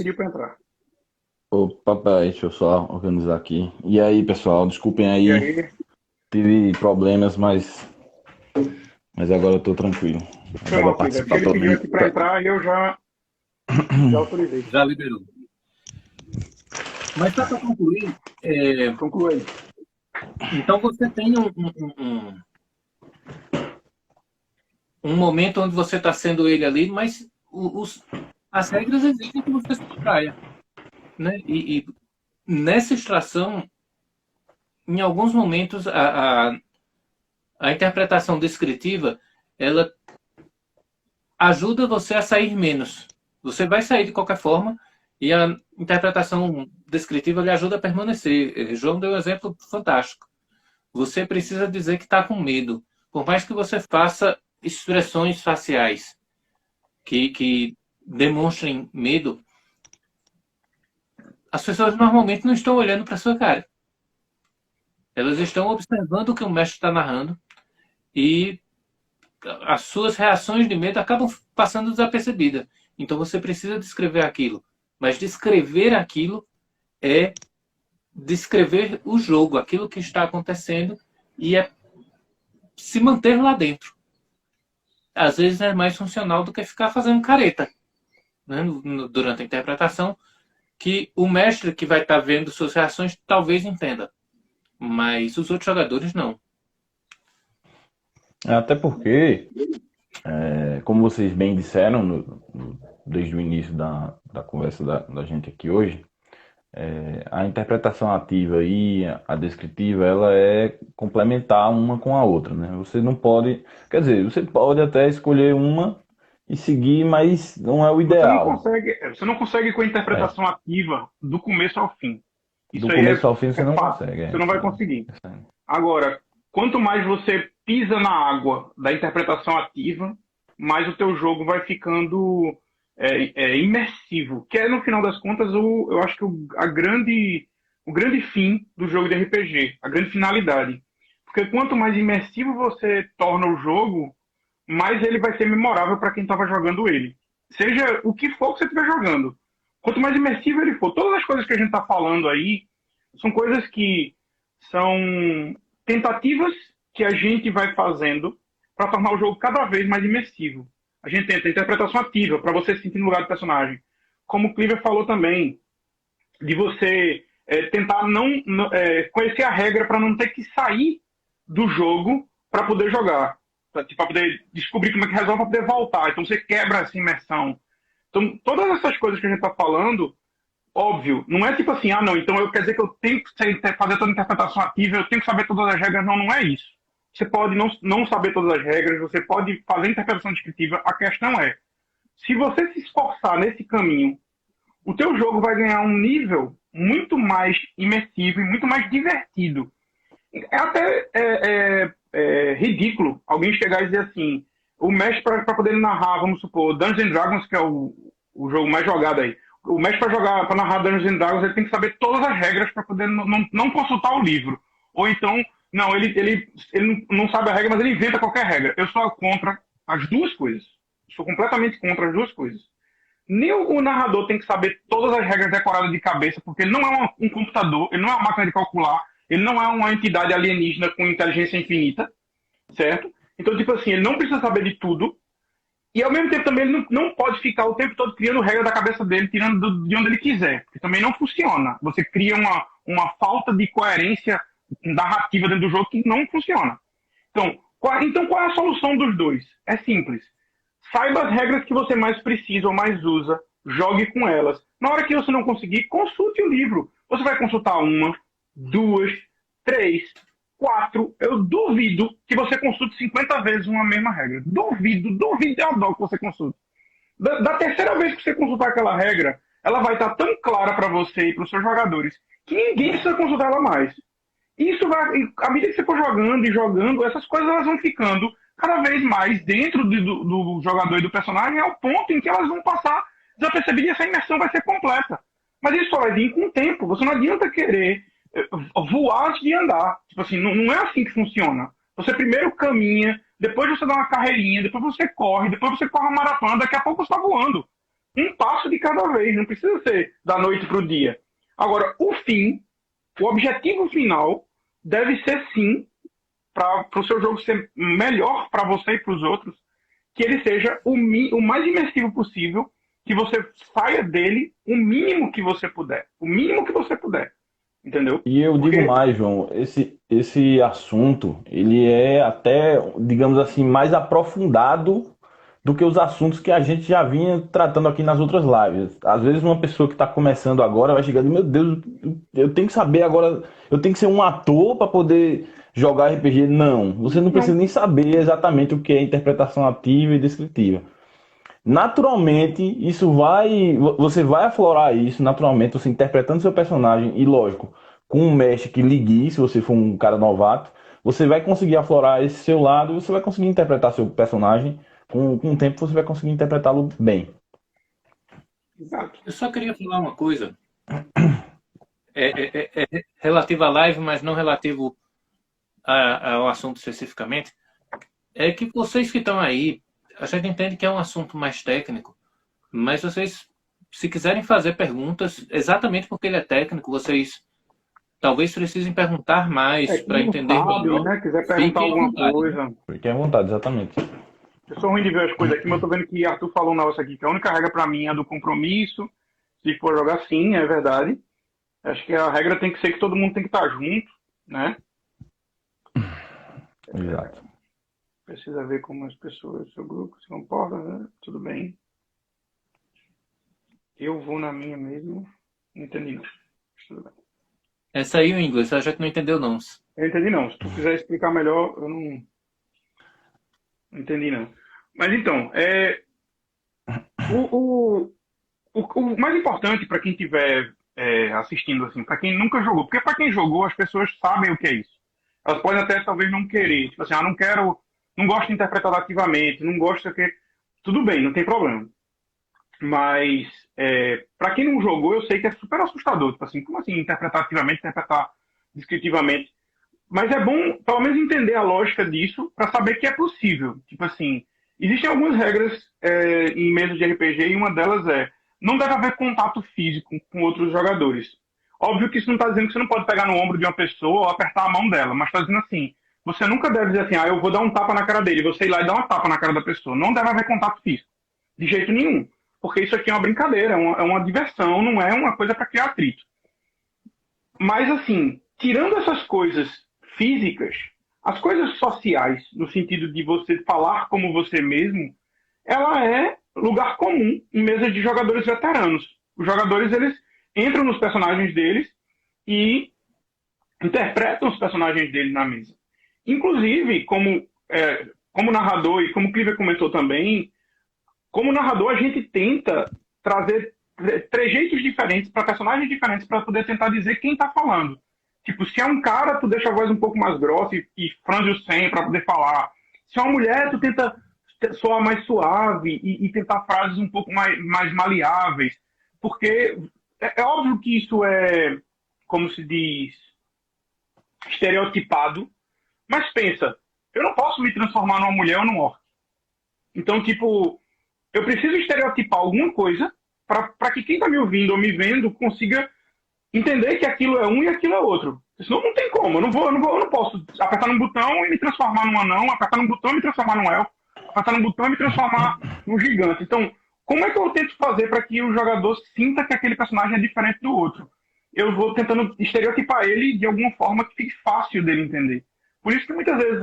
Speaker 3: Opa, peraí, deixa eu só organizar aqui. E aí, pessoal, desculpem aí. Tive problemas, mas agora eu tô tranquilo.
Speaker 1: Foi mal, porque ele pediu aqui para entrar e eu já autorizei.
Speaker 2: Já liberou. Mas para concluir...
Speaker 1: Conclua aí.
Speaker 2: Então você tem um momento onde você está sendo ele ali, mas as regras exigem que você se distraia. Né? E nessa extração, em alguns momentos, a interpretação descritiva, ela ajuda você a sair menos. Você vai sair de qualquer forma E a interpretação descritiva lhe ajuda a permanecer. João deu um exemplo fantástico. Você precisa dizer que está com medo. Por mais que você faça expressões faciais que demonstrem medo, as pessoas normalmente não estão olhando para sua cara. Elas estão observando o que o mestre está narrando e as suas reações de medo acabam passando desapercebidas. Então você precisa descrever aquilo. Mas descrever aquilo é descrever o jogo, aquilo que está acontecendo, e é se manter lá dentro. Às vezes é mais funcional do que ficar fazendo careta, né, durante a interpretação, que o mestre que vai estar vendo suas reações talvez entenda, mas os outros jogadores não.
Speaker 3: Até porque, como vocês bem disseram desde o início da conversa da gente aqui hoje, a interpretação ativa e a descritiva, ela é complementar uma com a outra, né? Você não pode, quer dizer, você pode até escolher uma e seguir, mas não é o ideal.
Speaker 1: Você não consegue com a interpretação ativa do começo ao fim.
Speaker 3: Do começo ao fim você não consegue.
Speaker 1: Você não vai conseguir. Agora, quanto mais você pisa na água da interpretação ativa, mais o teu jogo vai ficando imersivo, que é, no final das contas, eu acho que o grande fim do jogo de RPG, a grande finalidade. Porque quanto mais imersivo você torna o jogo, mais ele vai ser memorável para quem estava jogando ele. Seja o que for que você estiver jogando. Quanto mais imersivo ele for, todas as coisas que a gente está falando aí são coisas que são tentativas que a gente vai fazendo para tornar o jogo cada vez mais imersivo. A gente tenta interpretação ativa, para você se sentir no lugar do personagem. Como o Cliver falou também, de você tentar conhecer a regra para não ter que sair do jogo para poder jogar. Para poder descobrir como é que resolve, para poder voltar. Então você quebra essa imersão. Então todas essas coisas que a gente está falando, óbvio, não é tipo assim, não, então quer dizer que eu tenho que fazer toda a interpretação ativa, eu tenho que saber todas as regras. Não, não é isso. Você pode não saber todas as regras, você pode fazer interpretação descritiva. A questão é, se você se esforçar nesse caminho, o teu jogo vai ganhar um nível muito mais imersivo e muito mais divertido. É até ridículo alguém chegar e dizer assim, o mestre para poder narrar, vamos supor, Dungeons and Dragons, que é o jogo mais jogado aí, o mestre para narrar Dungeons and Dragons, ele tem que saber todas as regras para poder não consultar o livro. Ou então, não, ele não sabe a regra, mas ele inventa qualquer regra. Eu sou contra as duas coisas. Sou completamente contra as duas coisas. Nem o narrador tem que saber todas as regras decoradas de cabeça, porque ele não é um computador, ele não é uma máquina de calcular, ele não é uma entidade alienígena com inteligência infinita, certo? Então, tipo assim, ele não precisa saber de tudo, e ao mesmo tempo também ele não pode ficar o tempo todo criando regra da cabeça dele, tirando de onde ele quiser, porque também não funciona. Você cria uma falta de coerência narrativa dentro do jogo que não funciona. Então, qual é a solução dos dois? É simples. Saiba as regras que você mais precisa ou mais usa, jogue com elas. Na hora que você não conseguir, consulte o livro. Você vai consultar uma, 2, 3, 4. Eu duvido que você consulte 50 vezes uma mesma regra. Duvido, eu dou que você consulte. Da terceira vez que você consultar aquela regra, ela vai estar tão clara para você e para os seus jogadores que ninguém precisa consultar ela mais. Isso vai, à medida que você for jogando e jogando, essas coisas elas vão ficando cada vez mais dentro do jogador e do personagem, ao ponto em que elas vão passar desapercebidas e essa imersão vai ser completa. Mas isso só vai vir com o tempo. Você não adianta querer voar antes de andar. Tipo assim, não é assim que funciona. Você primeiro caminha, depois você dá uma carreirinha, depois você corre uma maratona, daqui a pouco você está voando. Um passo de cada vez, não precisa ser da noite para o dia. Agora, o objetivo final deve ser sim, para o seu jogo ser melhor para você e para os outros, que ele seja o mais imersivo possível, que você saia dele o mínimo que você puder. O mínimo que você puder. Entendeu?
Speaker 3: E eu digo mais, João, esse assunto, ele é até, digamos assim, mais aprofundado do que os assuntos que a gente já vinha tratando aqui nas outras lives. Às vezes uma pessoa que está começando agora vai chegar e dizer, meu Deus, eu tenho que saber agora, eu tenho que ser um ator para poder jogar RPG. Não, você não precisa nem saber exatamente o que é interpretação ativa e descritiva. naturalmente, você vai aflorar isso naturalmente, você interpretando seu personagem, e lógico, com um mestre que lhe guie, se você for um cara novato, você vai conseguir aflorar esse seu lado e você vai conseguir interpretar seu personagem, com o tempo você vai conseguir interpretá-lo bem.
Speaker 1: Exato.
Speaker 2: Eu só queria falar uma coisa. É relativo à live, mas não relativo ao assunto especificamente. É que vocês que estão aí, a gente entende que é um assunto mais técnico, mas vocês, se quiserem fazer perguntas, exatamente porque ele é técnico, vocês talvez precisem perguntar mais para
Speaker 1: Quem não
Speaker 2: entender
Speaker 1: sabe,
Speaker 2: melhor.
Speaker 1: né? Quiser perguntar
Speaker 2: Fiquem à
Speaker 1: alguma
Speaker 2: vontade,
Speaker 1: coisa.
Speaker 3: Fique à vontade, exatamente.
Speaker 1: Eu sou ruim de ver as coisas aqui, mas eu tô vendo que Arthur falou um negócio aqui, que a única regra pra mim é a do compromisso. Se for jogar, sim, é verdade. Acho que a regra tem que ser que todo mundo tem que estar junto, né?
Speaker 3: Exato.
Speaker 1: Precisa ver como as pessoas do seu grupo se comportam, né? Tudo bem. Eu vou na minha mesmo. Não entendi, não. Tudo bem.
Speaker 2: Essa aí, o inglês, a gente não entendeu, não.
Speaker 1: Eu entendi, não. Se tu quiser explicar melhor, eu não entendi, não. Mas então, o mais importante para quem estiver assistindo, assim, para quem nunca jogou, porque para quem jogou, as pessoas sabem o que é isso. Elas podem até talvez não querer, tipo assim, não gosto de interpretar ativamente, não gosto de tudo bem, não tem problema. Mas para quem não jogou, eu sei que é super assustador, tipo assim, como assim interpretar ativamente, interpretar descritivamente? Mas é bom, pelo menos, entender a lógica disso para saber que é possível. Tipo assim, existem algumas regras em mesas de RPG e uma delas não deve haver contato físico com outros jogadores. Óbvio que isso não está dizendo que você não pode pegar no ombro de uma pessoa ou apertar a mão dela, mas está dizendo assim, você nunca deve dizer assim, eu vou dar um tapa na cara dele, você ir lá e dar uma tapa na cara da pessoa. Não deve haver contato físico, de jeito nenhum. Porque isso aqui é uma brincadeira, é uma diversão, não é uma coisa para criar atrito. Mas assim, tirando essas coisas físicas, as coisas sociais, no sentido de você falar como você mesmo, ela é lugar comum em mesas de jogadores veteranos. Os jogadores, eles entram nos personagens deles e interpretam os personagens deles na mesa. Inclusive, como narrador, e como o Cliver comentou também, como narrador a gente tenta trazer trejeitos diferentes para personagens diferentes para poder tentar dizer quem está falando. Tipo, se é um cara, tu deixa a voz um pouco mais grossa e franze o senho para poder falar. Se é uma mulher, tu tenta soar mais suave e tentar frases um pouco mais maleáveis. Porque é óbvio que isso é, como se diz, estereotipado. Mas pensa, eu não posso me transformar numa mulher ou num orc. Então, tipo, eu preciso estereotipar alguma coisa para que quem está me ouvindo ou me vendo consiga entender que aquilo é um e aquilo é outro. Senão não tem como. Eu não posso apertar num botão e me transformar num anão, apertar num botão e me transformar num elfo, apertar num botão e me transformar num gigante. Então, como é que eu tento fazer para que o jogador sinta que aquele personagem é diferente do outro? Eu vou tentando estereotipar ele de alguma forma que fique fácil dele entender. Por isso que muitas vezes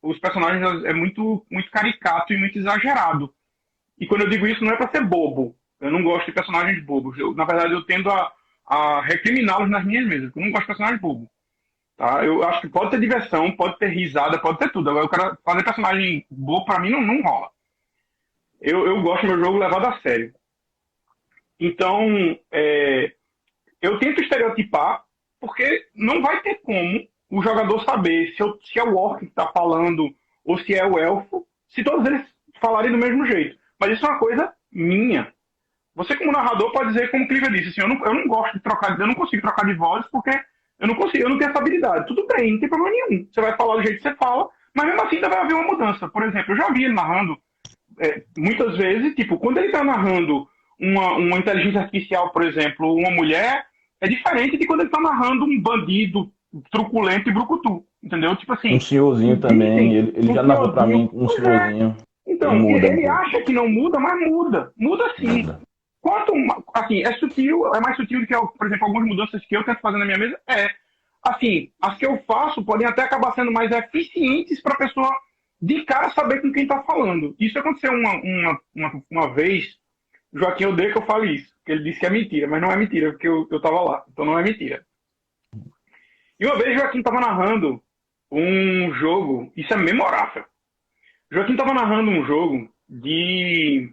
Speaker 1: os personagens é muito, muito caricato e muito exagerado. E quando eu digo isso, não é para ser bobo. Eu não gosto de personagens bobos. Na verdade, eu tendo a recriminá-los nas minhas mesas. Eu não gosto de personagem bobo. Tá? Eu acho que pode ter diversão, pode ter risada, pode ter tudo. Agora, eu quero fazer personagem bobo, pra mim, não rola. Eu gosto do meu jogo levado a sério. Então, eu tento estereotipar, porque não vai ter como o jogador saber se é o orc que está falando ou se é o elfo, se todos eles falarem do mesmo jeito. Mas isso é uma coisa minha. Você, como narrador, pode dizer, como o Cliver disse, assim, eu não gosto de trocar, eu não consigo trocar de voz porque eu não tenho essa habilidade. Tudo bem, não tem problema nenhum. Você vai falar do jeito que você fala, mas mesmo assim ainda vai haver uma mudança. Por exemplo, eu já vi ele narrando muitas vezes, tipo, quando ele está narrando uma inteligência artificial, por exemplo, uma mulher, é diferente de quando ele está narrando um bandido truculento e brucutu, entendeu? Tipo assim...
Speaker 3: Um senhorzinho também, ele já narrou pra mim um senhorzinho.
Speaker 1: Então, ele acha que não muda, mas muda. Muda sim.
Speaker 3: Muda.
Speaker 1: Assim, é sutil, é mais sutil do que, por exemplo, algumas mudanças que eu tento fazer na minha mesa. Assim, as que eu faço podem até acabar sendo mais eficientes para a pessoa de cara saber com quem está falando. Isso aconteceu uma vez, Joaquim odeia que eu fale isso, porque ele disse que é mentira, mas não é mentira, porque eu estava lá, então não é mentira. E uma vez Joaquim estava narrando um jogo, isso é memorável. Joaquim estava narrando um jogo de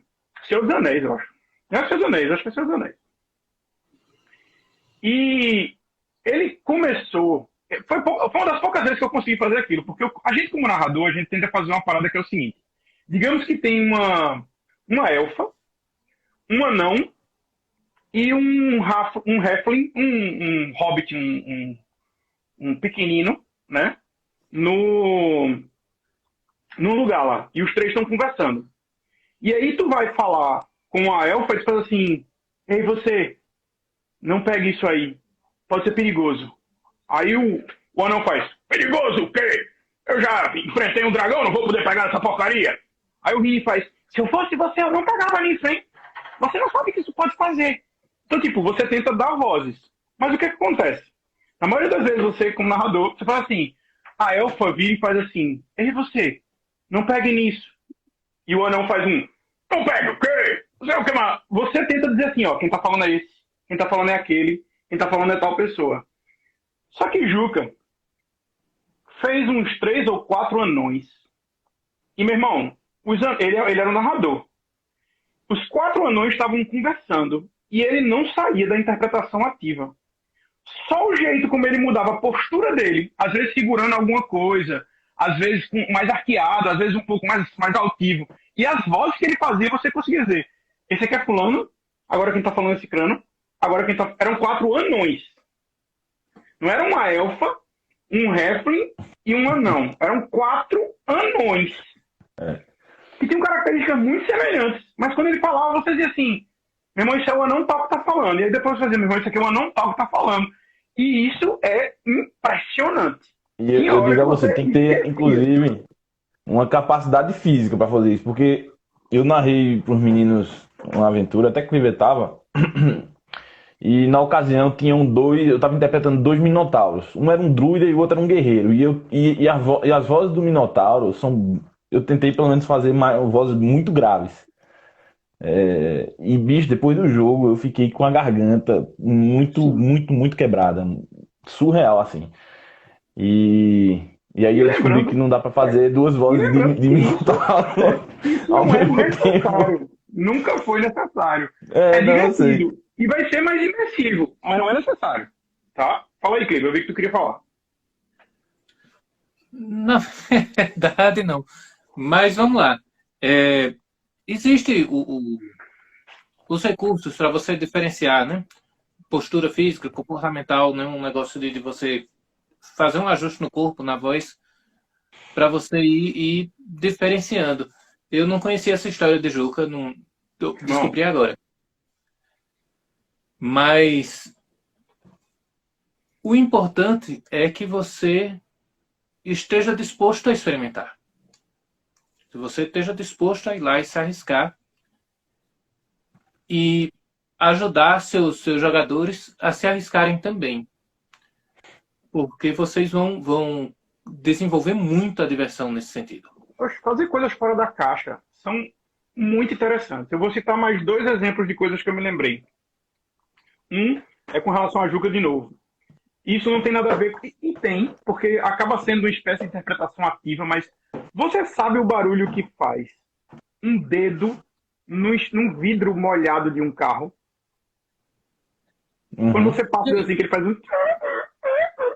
Speaker 1: Senhor dos Anéis, eu acho. É Senhor dos Anéis, acho que é Senhor dos Anéis. E ele começou... Foi uma das poucas vezes que eu consegui fazer aquilo, porque a gente, como narrador, a gente tenta fazer uma parada que é o seguinte. Digamos que tem uma elfa, um anão e um halfling, um hobbit, um pequenino, né? No lugar lá. E os três estão conversando. E aí tu vai falar com a elfa e tu fala assim, ei, você, não pegue isso aí. Pode ser perigoso. Aí o anão faz, perigoso o quê? Eu já enfrentei um dragão, não vou poder pegar essa porcaria. Aí o Rini faz, se eu fosse você, eu não pegava nisso, hein? Você não sabe o que isso pode fazer. Então, tipo, você tenta dar vozes. Mas o que acontece? Na maioria das vezes, você, como narrador, você fala assim, a elfa vira e faz assim, ei, você, não pegue nisso. E o anão faz não pegue o quê? Você tenta dizer assim, ó, quem tá falando é esse, quem tá falando é aquele, quem tá falando é tal pessoa. Só que Juca fez uns 3 ou 4 anões. E, meu irmão, ele era um narrador. Os 4 anões estavam conversando e ele não saía da interpretação ativa. Só o jeito como ele mudava a postura dele, às vezes segurando alguma coisa, às vezes mais arqueado, às vezes um pouco mais altivo. E as vozes que ele fazia, você conseguia dizer, esse aqui é fulano, agora quem tá falando é cicrano, agora quem tá... Eram 4 anões. Não era uma elfa, um halfling e um anão. Eram 4 anões. Que tinham características muito semelhantes. Mas quando ele falava, você dizia assim, meu irmão, isso é o anão tal que tá falando. E aí depois você dizia, meu irmão, isso aqui é o anão tal que tá falando. E isso é impressionante.
Speaker 3: E eu digo a você, tem que ter, inclusive, uma capacidade física para fazer isso. Porque eu narrei para os meninos uma aventura, até que o Cliver tava... E na ocasião tinham eu estava interpretando 2 minotauros. Um era um druida e o outro era um guerreiro. E as vozes do minotauro são... Eu tentei pelo menos fazer vozes muito graves. E bicho, depois do jogo eu fiquei com a garganta muito quebrada. Surreal, assim. E aí eu descobri que não dá para fazer 2 vozes de minotauro ao mesmo tempo.
Speaker 1: Nunca foi necessário.
Speaker 3: Não sei.
Speaker 1: E vai ser mais imersivo, mas não é necessário. Tá? Fala aí, Cleber, eu vi que tu queria falar.
Speaker 2: Na verdade, não. Mas vamos lá. Existe os recursos para você diferenciar, né? Postura física, comportamental, né? Um negócio de você fazer um ajuste no corpo, na voz, para você ir diferenciando. Eu não conhecia essa história de Juca, descobri agora. Mas o importante é que você esteja disposto a experimentar. Se você esteja disposto a ir lá e se arriscar e ajudar seus jogadores a se arriscarem também. Porque vocês vão desenvolver muito a diversão nesse sentido.
Speaker 1: Fazer coisas fora da caixa são muito interessantes. Eu vou citar mais 2 exemplos de coisas que eu me lembrei. Um é com relação à Juca de novo. Isso não tem nada a ver com... E tem, porque acaba sendo uma espécie de interpretação ativa, mas você sabe o barulho que faz um dedo num vidro molhado de um carro?
Speaker 3: Uhum.
Speaker 1: Quando você passa assim, que ele faz um...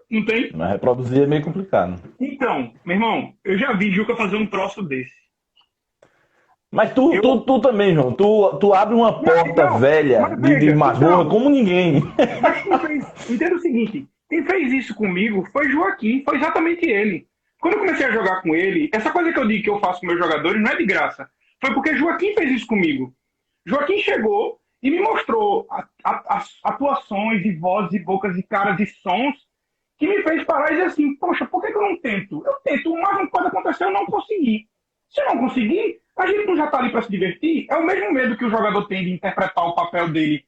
Speaker 1: Não tem?
Speaker 3: Mas reproduzir é meio complicado.
Speaker 1: Então, meu irmão, eu já vi Juca fazer um troço desse.
Speaker 3: Mas tu também, João. Tu abre uma porta velha de masmorra como ninguém.
Speaker 1: Mas entenda o seguinte, quem fez isso comigo foi Joaquim, foi exatamente ele. Quando eu comecei a jogar com ele, essa coisa que eu digo que eu faço com meus jogadores não é de graça. Foi porque Joaquim fez isso comigo. Joaquim chegou e me mostrou atuações e vozes e bocas e caras e sons que me fez parar e dizer assim, poxa, por que eu não tento? Eu tento, mas não pode acontecer, eu não consegui. Se eu não conseguir, a gente não já está ali para se divertir? É o mesmo medo que o jogador tem de interpretar o papel dele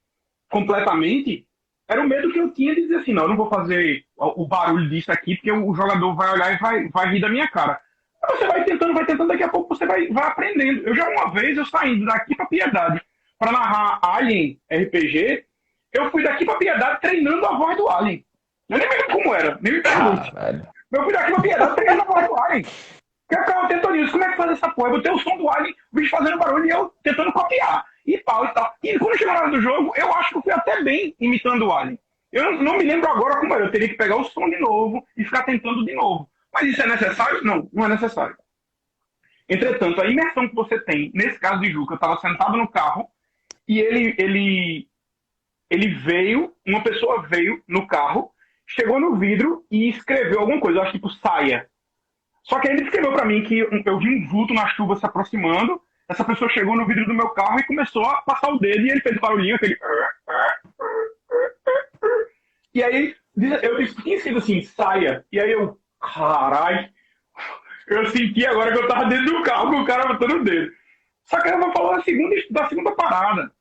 Speaker 1: completamente. Era o medo que eu tinha de dizer assim, não, eu não vou fazer o barulho disso aqui, porque o jogador vai olhar e vai rir da minha cara. Aí você vai tentando, daqui a pouco você vai aprendendo. Uma vez, eu saindo daqui para Piedade para narrar Alien RPG, eu fui daqui para Piedade treinando a voz do Alien. Eu nem lembro como era, nem me pergunte. Eu fui daqui para Piedade treinando a voz do Alien. Que eu ficava tentando isso, como é que faz essa porra? Eu botei o som do Alien, o bicho fazendo barulho e eu tentando copiar. E pau e tal. E quando chegou na hora do jogo, eu acho que eu fui até bem imitando o Alien. Eu não me lembro agora como era. Eu teria que pegar o som de novo e ficar tentando de novo. Mas isso é necessário? Não, não é necessário. Entretanto, a imersão que você tem, nesse caso de Juca, eu estava sentado no carro e ele veio, uma pessoa veio no carro, chegou no vidro e escreveu alguma coisa, eu acho tipo saia. Só que aí ele escreveu para mim que eu vi um vulto na chuva se aproximando, essa pessoa chegou no vidro do meu carro e começou a passar o dedo e ele fez barulhinho, aquele... E aí eu disse, tinha sido assim, saia. E aí eu, caralho, eu senti agora que eu tava dentro do carro com o cara botando o dedo. Só que ela falou da segunda parada.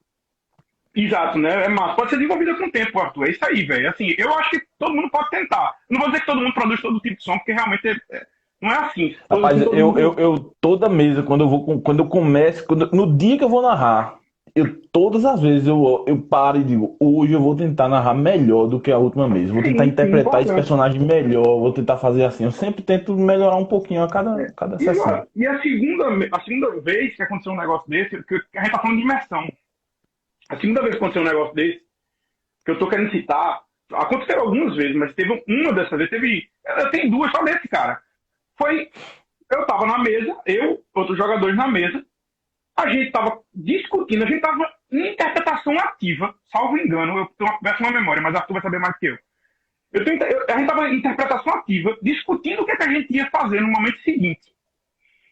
Speaker 1: Exato, né? É massa. Pode ser desenvolvida com o tempo, Arthur. É isso aí, velho. Assim, eu acho que todo mundo pode tentar. Não vou dizer que todo mundo produz todo tipo de som, porque realmente não é assim.
Speaker 3: Rapaz, eu toda mesa, quando eu começo, no dia que eu vou narrar, todas as vezes eu paro e digo, hoje eu vou tentar narrar melhor do que a última vez. Vou tentar interpretar esse personagem melhor, vou tentar fazer assim. Eu sempre tento melhorar um pouquinho a cada sessão.
Speaker 1: E a segunda vez que aconteceu um negócio desse, que a gente tá falando de imersão. A segunda vez que aconteceu um negócio desse, que eu tô querendo citar, aconteceu algumas vezes, mas teve uma dessas vezes, eu tenho duas só desse, cara. Eu tava na mesa, outros jogadores na mesa, a gente tava discutindo, a gente tava em interpretação ativa, salvo engano, eu tenho uma péssima memória, mas Arthur vai saber mais que eu. A gente tava em interpretação ativa, discutindo o que a gente ia fazer no momento seguinte.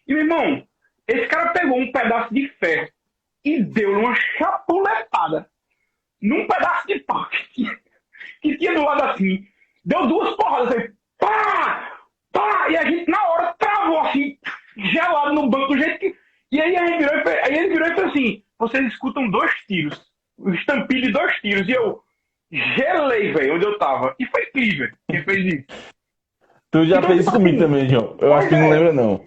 Speaker 1: E, meu irmão, esse cara pegou um pedaço de ferro e deu uma chapuletada num pedaço de pau que tinha do lado assim. Deu duas porradas assim. Pá! Pá! E a gente, na hora, travou assim, gelado no banco, do jeito que... E aí ele virou e falou assim, vocês escutam 2 tiros. O estampilho de 2 tiros. E eu gelei, velho, onde eu tava. E foi incrível quem fez isso.
Speaker 3: Tu já fez isso comigo também, João. Eu acho que não lembra, não.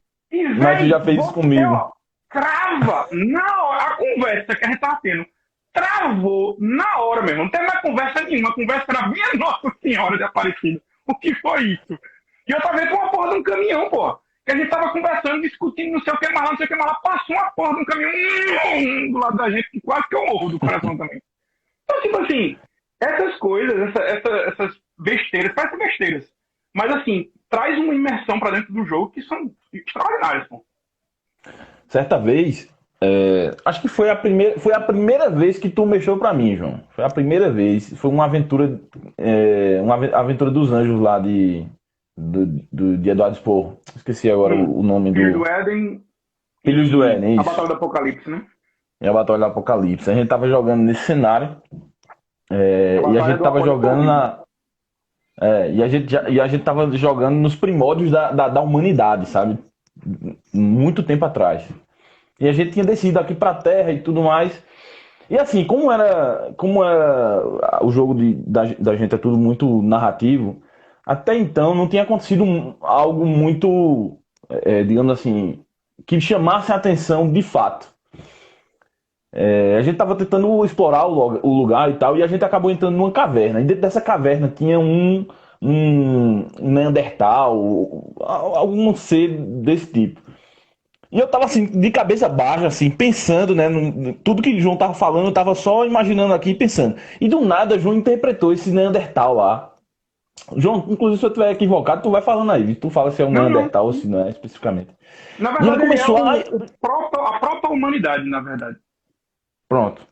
Speaker 3: Mas tu já fez isso comigo.
Speaker 1: Crava na hora, a conversa que a gente tava tendo, travou na hora mesmo, não teve mais conversa nenhuma, a conversa era minha Nossa Senhora de Aparecida, o que foi isso? E eu tava vendo com uma porra de um caminhão, pô, que a gente tava conversando, discutindo, não sei o que mais lá, não sei o que mais lá, passou uma porra de um caminhão do lado da gente, que quase que eu morro do coração também. Então, tipo assim, essas coisas, essas besteiras, parecem besteiras, mas assim, traz uma imersão pra dentro do jogo que são extraordinárias, pô.
Speaker 3: Certa vez, acho que foi a primeira vez que tu mexeu pra mim, João. Foi a primeira vez. Foi uma aventura aventura dos anjos lá de Eduardo Spohr. Esqueci agora o nome
Speaker 1: Filhos do Éden.
Speaker 3: Filhos do Éden, isso.
Speaker 1: A Batalha do Apocalipse, né?
Speaker 3: É a Batalha do Apocalipse. A gente tava jogando nesse cenário. E a gente tava jogando e a gente tava jogando nos primórdios da humanidade, sabe? Muito tempo atrás. E a gente tinha descido aqui pra Terra e tudo mais. E assim, como era o jogo da gente é tudo muito narrativo, até então não tinha acontecido algo muito, digamos assim, que chamasse a atenção de fato. A gente estava tentando explorar o lugar e tal, e a gente acabou entrando numa caverna. E dentro dessa caverna tinha um Neandertal, algum ser desse tipo. E eu tava assim, de cabeça baixa, assim, pensando, né? Tudo que o João tava falando, eu tava só imaginando aqui e pensando. E do nada, João interpretou esse Neandertal lá. João, inclusive, se eu estiver equivocado, tu vai falando aí. Tu fala se é um Neandertal ou se não é especificamente.
Speaker 1: Na verdade, ele começou a proto-humanidade, na verdade.
Speaker 3: Pronto.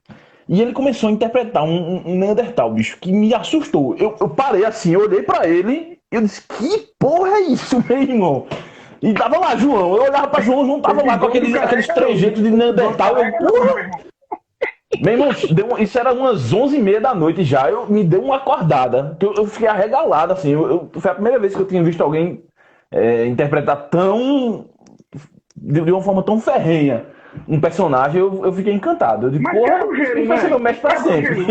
Speaker 3: E ele começou a interpretar um Neandertal, bicho, que me assustou. Eu parei assim, eu olhei pra ele e eu disse, que porra é isso, meu irmão? E tava lá, João. Eu olhava pra João, João tava lá com aqueles trejeitos de Neandertal. Porra! Meu irmão, isso era umas 11h30 da noite já. Me deu uma acordada. Eu fiquei arregalado, assim. Foi a primeira vez que eu tinha visto alguém interpretar de uma forma tão ferrenha um personagem. Eu fiquei encantado. Eu digo, porra, isso vai ser meu mestre pra sempre.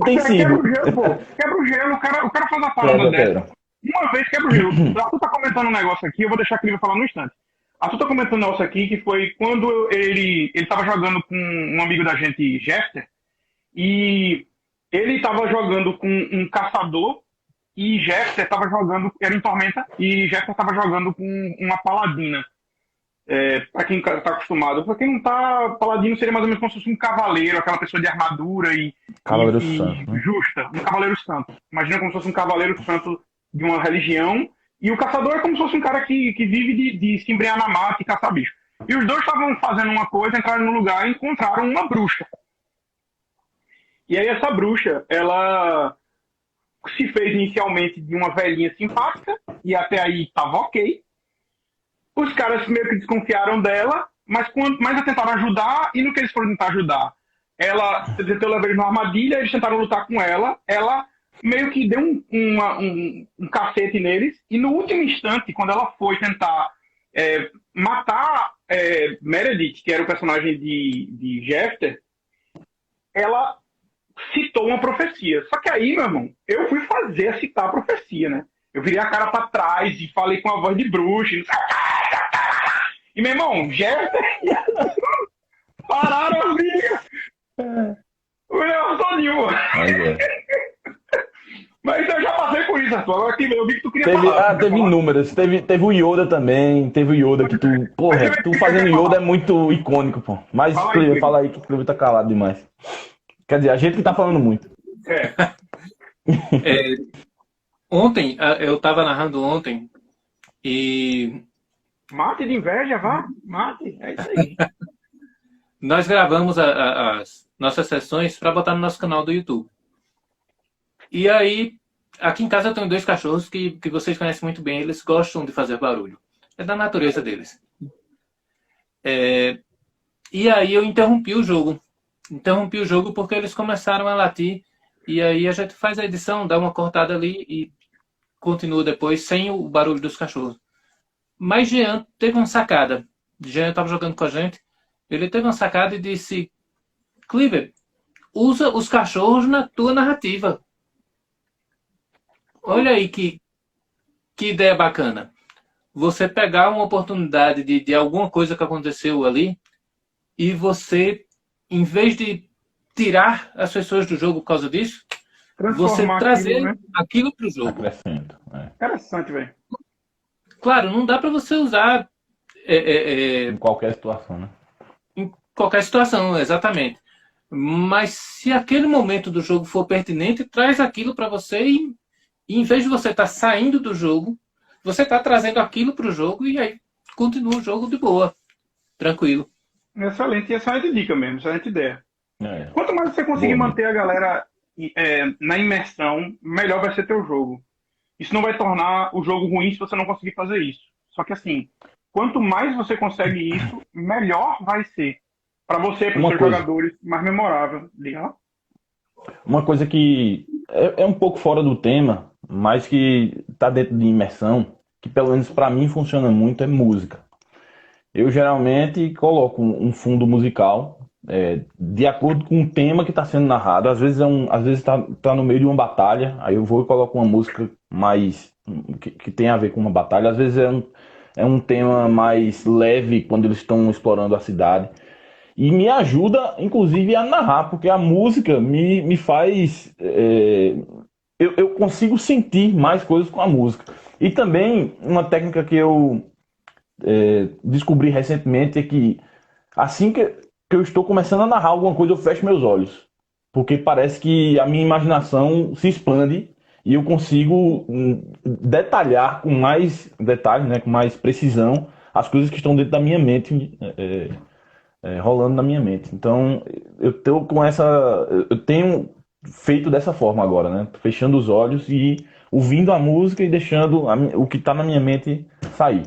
Speaker 3: Tem sido.
Speaker 1: Quebra o gelo, o cara faz a parada dessa. Uma vez quebra o gelo. O Arthur tá comentando um negócio aqui, eu vou deixar que ele vai falar no instante. Arthur tá comentando um negócio aqui que foi quando ele tava jogando com um amigo da gente, Jester, e ele tava jogando com um caçador e Jester tava jogando, era em Tormenta, e Jester tava jogando com uma paladina. Para quem tá acostumado. Para quem não tá, paladino seria mais ou menos como se fosse um cavaleiro, aquela pessoa de armadura
Speaker 3: Cavaleiro
Speaker 1: e
Speaker 3: Santo, né?
Speaker 1: justa, um cavaleiro santo. Imagina como se fosse um cavaleiro santo de uma religião, e o caçador é como se fosse um cara que vive de se embrenhar na mata e caçar bicho. E os dois estavam fazendo uma coisa, entraram no lugar e encontraram uma bruxa. E aí essa bruxa, ela se fez inicialmente de uma velhinha simpática, e até aí tava ok. Os caras meio que desconfiaram dela, mas quanto mais tentaram ajudar, e no que eles foram tentar ajudar, ela tentou levar eles numa armadilha, eles tentaram lutar com ela, ela meio que deu um cacete neles, e no último instante, quando ela foi tentar matar Meredith, que era o personagem de Jeffter, ela citou uma profecia. Só que aí, meu irmão, eu fui fazer citar a profecia, né? Eu virei a cara pra trás e falei com a voz de bruxa. E, meu irmão, Jefferson pararam a briga. O negócio todinho. Mas eu já passei por isso, Arthur. Agora que eu vi que tu queria falar.
Speaker 3: Teve inúmeras. Teve o Yoda também. Teve o Yoda que tu... Porra, tu fazendo Yoda é muito icônico, pô. Mas fala aí que o Cleber tá calado demais. Quer dizer, a gente que tá falando muito.
Speaker 2: Ontem, eu tava narrando ontem e...
Speaker 1: Mate de inveja, vá. Mate. É isso aí.
Speaker 2: Nós gravamos as nossas sessões para botar no nosso canal do YouTube. E aí, aqui em casa eu tenho 2 cachorros que vocês conhecem muito bem. Eles gostam de fazer barulho. É da natureza deles. E aí eu interrompi o jogo. Interrompi o jogo porque eles começaram a latir. E aí a gente faz a edição, dá uma cortada ali e continua depois sem o barulho dos cachorros. Mas Jean teve uma sacada. Jean estava jogando com a gente. Ele teve uma sacada e disse: Cleaver, usa os cachorros na tua narrativa. Olha aí que ideia bacana. Você pegar uma oportunidade de alguma coisa que aconteceu ali e você, em vez de tirar as pessoas do jogo por causa disso, você trazer aquilo para o jogo.
Speaker 1: Interessante, velho.
Speaker 2: Claro, não dá para você usar...
Speaker 3: em qualquer situação, né?
Speaker 2: Em qualquer situação, exatamente. Mas se aquele momento do jogo for pertinente, traz aquilo para você e em vez de você estar saindo do jogo, você está trazendo aquilo para o jogo e aí continua o jogo de boa, tranquilo.
Speaker 1: Excelente, excelente dica mesmo, excelente ideia. Quanto mais você conseguir manter a galera na imersão, melhor vai ser teu jogo. Isso não vai tornar o jogo ruim se você não conseguir fazer isso. Só que assim, quanto mais você consegue isso, melhor vai ser. Para você, para os seus jogadores, mais memorável. Liga lá.
Speaker 3: Uma coisa que é um pouco fora do tema, mas que está dentro de imersão, que pelo menos para mim funciona muito, é música. Eu geralmente coloco um fundo musical de acordo com o tema que está sendo narrado. Às vezes tá no meio de uma batalha, aí eu vou e coloco uma música mais que tem a ver com uma batalha. Às vezes é um tema mais leve quando eles estão explorando a cidade. E me ajuda, inclusive, a narrar, porque a música me faz... eu consigo sentir mais coisas com a música. E também, uma técnica que eu descobri recentemente é que assim que eu estou começando a narrar alguma coisa, eu fecho meus olhos. Porque parece que a minha imaginação se expande e eu consigo detalhar com mais detalhes, né, com mais precisão, as coisas que estão dentro da minha mente... rolando na minha mente. Então, eu tenho feito dessa forma agora, né? Fechando os olhos e ouvindo a música e deixando o que está na minha mente sair.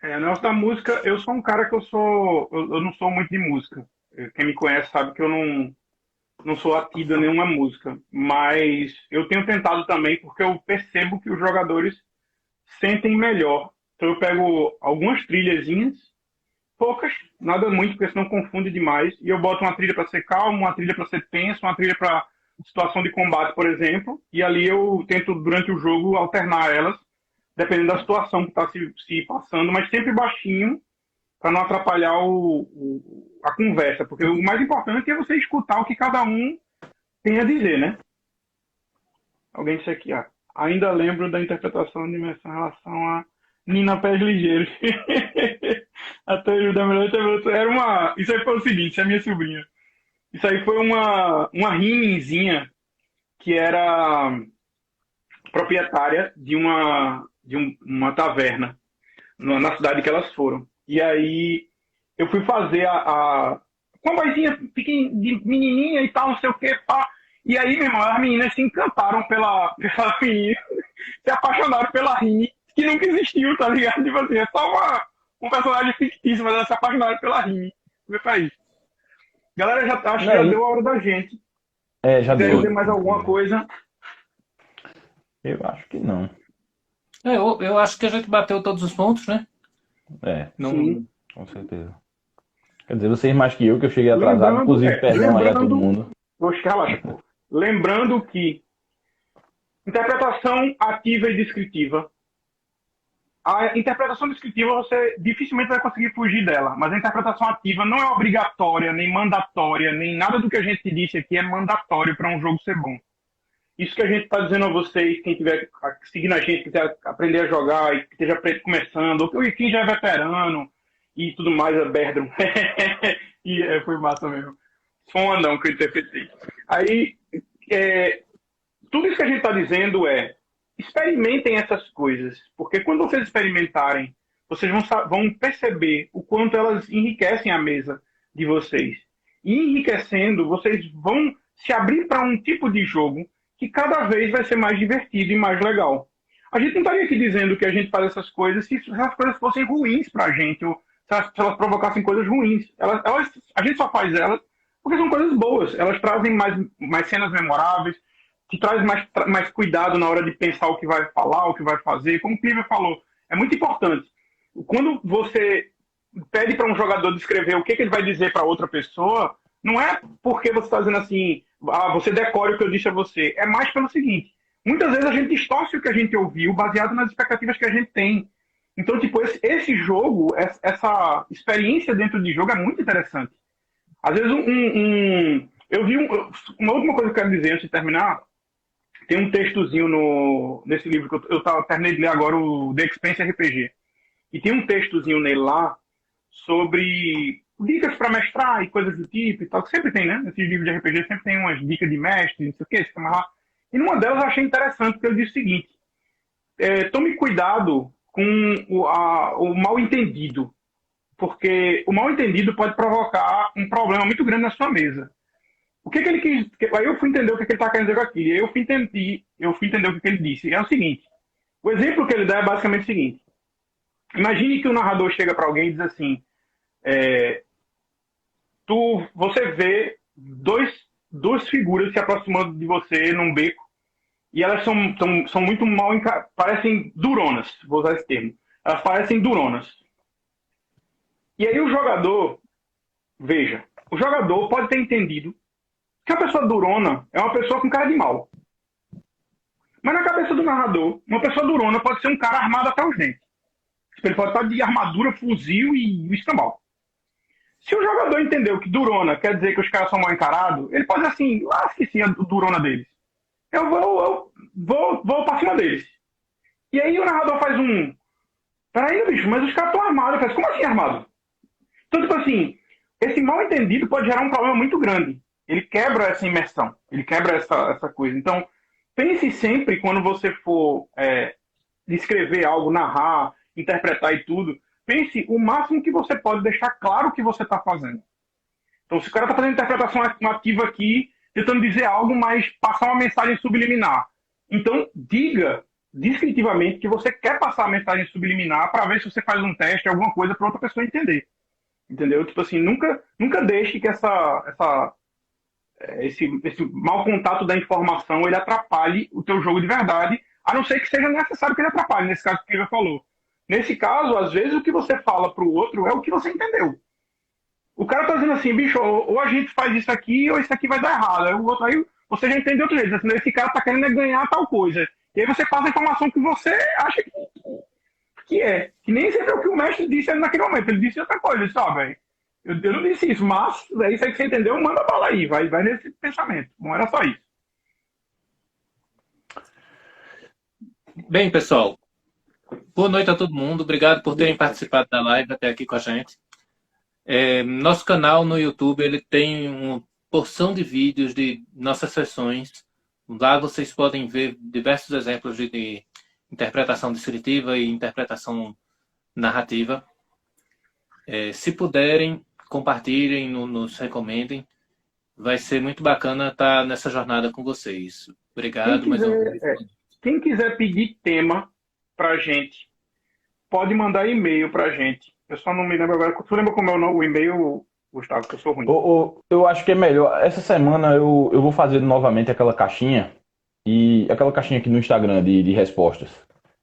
Speaker 1: No negócio da música, eu sou um cara que eu não sou muito de música. Quem me conhece sabe que eu não sou ativo a nenhuma música. Mas eu tenho tentado também porque eu percebo que os jogadores sentem melhor. Então eu pego algumas trilhazinhas, poucas, nada muito, porque senão confunde demais. E eu boto uma trilha para ser calmo, uma trilha para ser tenso, uma trilha para situação de combate, por exemplo. E ali eu tento, durante o jogo, alternar elas, dependendo da situação que está se passando, mas sempre baixinho, para não atrapalhar a conversa. Porque o mais importante é você escutar o que cada um tem a dizer, né? Alguém disse aqui, ainda lembro da interpretação de imersão em relação a Nina Pés Ligeiros. Até ajuda melhor interpretação. Isso aí foi o seguinte, isso é minha sobrinha. Isso aí foi uma rimenzinha que era proprietária de uma taverna na cidade que elas foram. E aí eu fui fazer com a vozinha de menininha e tal, não sei o que, pá. E aí, meu irmão, as meninas se encantaram pela menina, se apaixonaram pela Rini, que nunca existiu, tá ligado? Tipo assim, é só um personagem fictício, mas elas se apaixonaram pela Rini. Vê pra isso. Galera, acho que já deu a hora da gente.
Speaker 3: Já
Speaker 1: Se quiser
Speaker 3: deu.
Speaker 1: dizer mais alguma coisa.
Speaker 3: Eu acho que não.
Speaker 2: Eu acho que a gente bateu todos os pontos, né?
Speaker 1: Sim.
Speaker 3: Com certeza. Quer dizer, vocês mais que eu cheguei atrasado, inclusive, perdão aí a todo mundo.
Speaker 1: Poxa, relaxa, pô. Lembrando que interpretação ativa e descritiva. A interpretação descritiva você dificilmente vai conseguir fugir dela, mas a interpretação ativa não é obrigatória, nem mandatória, nem nada do que a gente disse aqui é mandatório para um jogo ser bom. Isso que a gente está dizendo a vocês, quem estiver seguindo a gente, quiser aprender a jogar, e que esteja começando, ou quem já é veterano e tudo mais, é Berdron. E foi massa mesmo. Foi um anão que eu interpretei. Aí, tudo isso que a gente está dizendo experimentem essas coisas, porque quando vocês experimentarem, vocês vão perceber o quanto elas enriquecem a mesa de vocês. E enriquecendo, vocês vão se abrir para um tipo de jogo que cada vez vai ser mais divertido e mais legal. A gente não estaria aqui dizendo que a gente faz essas coisas se essas coisas fossem ruins para a gente, ou se elas provocassem coisas ruins. A gente só faz elas porque são coisas boas. Elas trazem mais cenas memoráveis, que traz mais cuidado na hora de pensar o que vai falar, o que vai fazer. Como o Cliver falou, é muito importante. Quando você pede para um jogador descrever o que ele vai dizer para outra pessoa, não é porque você está dizendo assim, você decore o que eu disse a você. É mais pelo seguinte, muitas vezes a gente distorce o que a gente ouviu baseado nas expectativas que a gente tem. Então, tipo, esse jogo, essa experiência dentro de jogo é muito interessante. Às vezes, eu vi uma última coisa que eu quero dizer antes de terminar. Tem um textozinho nesse livro que eu terminei de ler agora, o The Expense RPG. E tem um textozinho nele lá sobre dicas para mestrar e coisas do tipo e tal, que sempre tem, né? Nesses livros de RPG sempre tem umas dicas de mestre, não sei o que, você lá. E numa delas eu achei interessante, porque ele diz o seguinte: tome cuidado com o mal entendido, porque o mal entendido pode provocar um problema muito grande na sua mesa. O que ele quis... Aí eu fui entender o que ele está querendo dizer com aquilo. E aí eu fui entender o que ele disse. É o seguinte: o exemplo que ele dá é basicamente o seguinte. Imagine que o narrador chega para alguém e diz assim: você vê duas figuras se aproximando de você num beco e elas são muito mal parecem duronas, vou usar esse termo. Elas parecem duronas. E aí o jogador pode ter entendido que a pessoa durona é uma pessoa com cara de mal. Mas na cabeça do narrador, uma pessoa durona pode ser um cara armado até os dentes. Ele pode estar de armadura, fuzil e escambau. Se o jogador entendeu que durona quer dizer que os caras são mal encarados, ele pode dizer assim: lasque-se a durona deles. Eu vou pra cima deles. E aí o narrador faz peraí, bicho, mas os caras estão armados. Faz, como assim armado? Então, tipo assim, esse mal entendido pode gerar um problema muito grande. Ele quebra essa imersão, ele quebra essa coisa. Então, pense sempre, quando você for descrever algo, narrar, interpretar e tudo, pense o máximo que você pode deixar claro o que você está fazendo. Então, se o cara está fazendo interpretação ativa aqui, tentando dizer algo, mas passar uma mensagem subliminar. Então, diga descritivamente que você quer passar a mensagem subliminar para ver se você faz um teste, alguma coisa para outra pessoa entender. Entendeu? Tipo assim, nunca deixe que esse mau contato da informação ele atrapalhe o teu jogo de verdade, a não ser que seja necessário que ele atrapalhe, nesse caso que ele já falou. Nesse caso, às vezes, o que você fala para o outro é o que você entendeu. O cara tá dizendo assim, bicho, ou a gente faz isso aqui, ou isso aqui vai dar errado. Aí você já entende de outro jeito. Assim, esse cara tá querendo ganhar tal coisa. E aí você passa a informação que você acha que é. Que nem sempre é o que o mestre disse naquele momento. Ele disse outra coisa. Ele disse, velho, eu não disse isso, mas é isso aí que você entendeu, manda bala aí. Vai nesse pensamento. Não era só isso.
Speaker 2: Bem, pessoal, Boa noite a todo mundo. Obrigado por terem participado da live até aqui com a gente. Nosso canal no YouTube ele tem uma porção de vídeos de nossas sessões. Lá vocês podem ver diversos exemplos de interpretação descritiva e interpretação narrativa. Se puderem, compartilhem, nos recomendem. Vai ser muito bacana estar nessa jornada com vocês. Obrigado mais uma vez.
Speaker 1: Quem quiser pedir tema pra gente, pode mandar e-mail pra gente. Eu só não me lembro agora. Tu lembra como é o e-mail, Gustavo, que eu sou ruim?
Speaker 3: Eu acho que é melhor. Essa semana eu vou fazer novamente aquela caixinha. E aquela caixinha aqui no Instagram de respostas.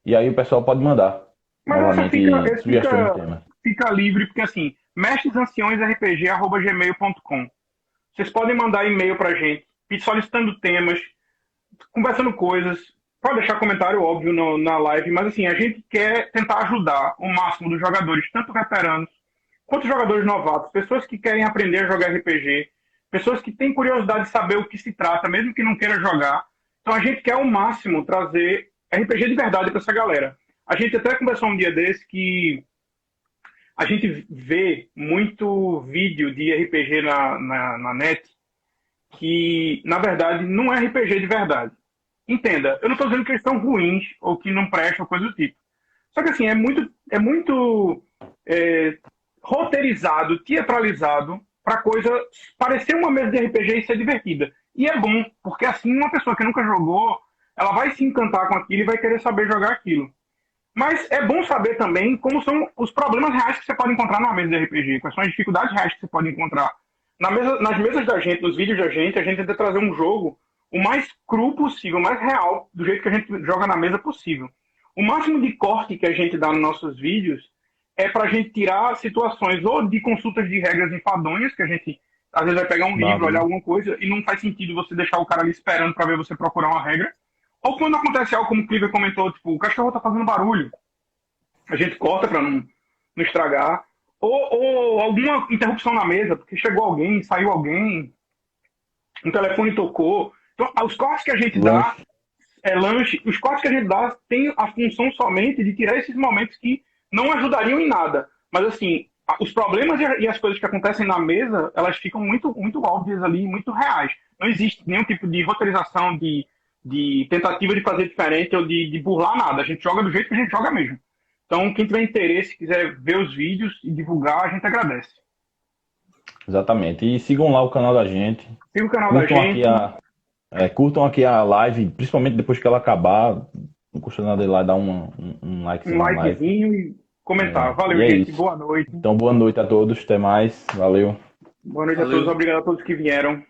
Speaker 3: E aí o pessoal pode mandar.
Speaker 1: Mas
Speaker 3: novamente sugestões de tema.
Speaker 1: Fica livre, porque assim, mestresanciõesrpg@gmail.com. Vocês podem mandar e-mail pra gente, solicitando temas, conversando coisas. Pode deixar comentário, óbvio, na live, mas assim, a gente quer tentar ajudar o máximo dos jogadores, tanto veteranos quanto jogadores novatos, pessoas que querem aprender a jogar RPG, pessoas que têm curiosidade de saber o que se trata, mesmo que não queira jogar. Então a gente quer ao máximo trazer RPG de verdade para essa galera. A gente até conversou um dia desse que a gente vê muito vídeo de RPG na net que, na verdade, não é RPG de verdade. Entenda, eu não estou dizendo que eles são ruins ou que não prestam, coisa do tipo. Só que assim, é muito roteirizado, teatralizado, para coisa parecer uma mesa de RPG e ser divertida. E é bom, porque assim uma pessoa que nunca jogou, ela vai se encantar com aquilo e vai querer saber jogar aquilo. Mas é bom saber também como são os problemas reais que você pode encontrar na mesa de RPG, quais são as dificuldades reais que você pode encontrar. Nas mesas da gente, nos vídeos da gente, a gente tenta trazer um jogo o mais cru possível, o mais real, do jeito que a gente joga na mesa possível. O máximo de corte que a gente dá nos nossos vídeos é para a gente tirar situações ou de consultas de regras enfadonhas, que a gente às vezes vai pegar um livro, olhar alguma coisa, e não faz sentido você deixar o cara ali esperando para ver você procurar uma regra. Ou quando acontece algo como o Cliver comentou, tipo, o cachorro tá fazendo barulho, a gente corta para não estragar. Ou alguma interrupção na mesa, porque chegou alguém, saiu alguém, um telefone tocou. Então, os cortes que a gente dá, lanche, os cortes que a gente dá tem a função somente de tirar esses momentos que não ajudariam em nada. Mas, assim, os problemas e as coisas que acontecem na mesa, elas ficam muito, muito óbvias ali, muito reais. Não existe nenhum tipo de roteirização, de tentativa de fazer diferente ou de burlar nada. A gente joga do jeito que a gente joga mesmo. Então, quem tiver interesse, quiser ver os vídeos e divulgar, a gente agradece.
Speaker 3: Exatamente. E sigam lá o canal da gente.
Speaker 1: Siga o canal da gente.
Speaker 3: Curtam aqui a live, principalmente depois que ela acabar. Não custa nada ir lá dar um like.
Speaker 1: Um likezinho e comentar. Valeu, gente. Boa noite.
Speaker 3: Então, boa noite a todos. Até mais. Valeu.
Speaker 1: Boa noite a todos. Obrigado a todos que vieram.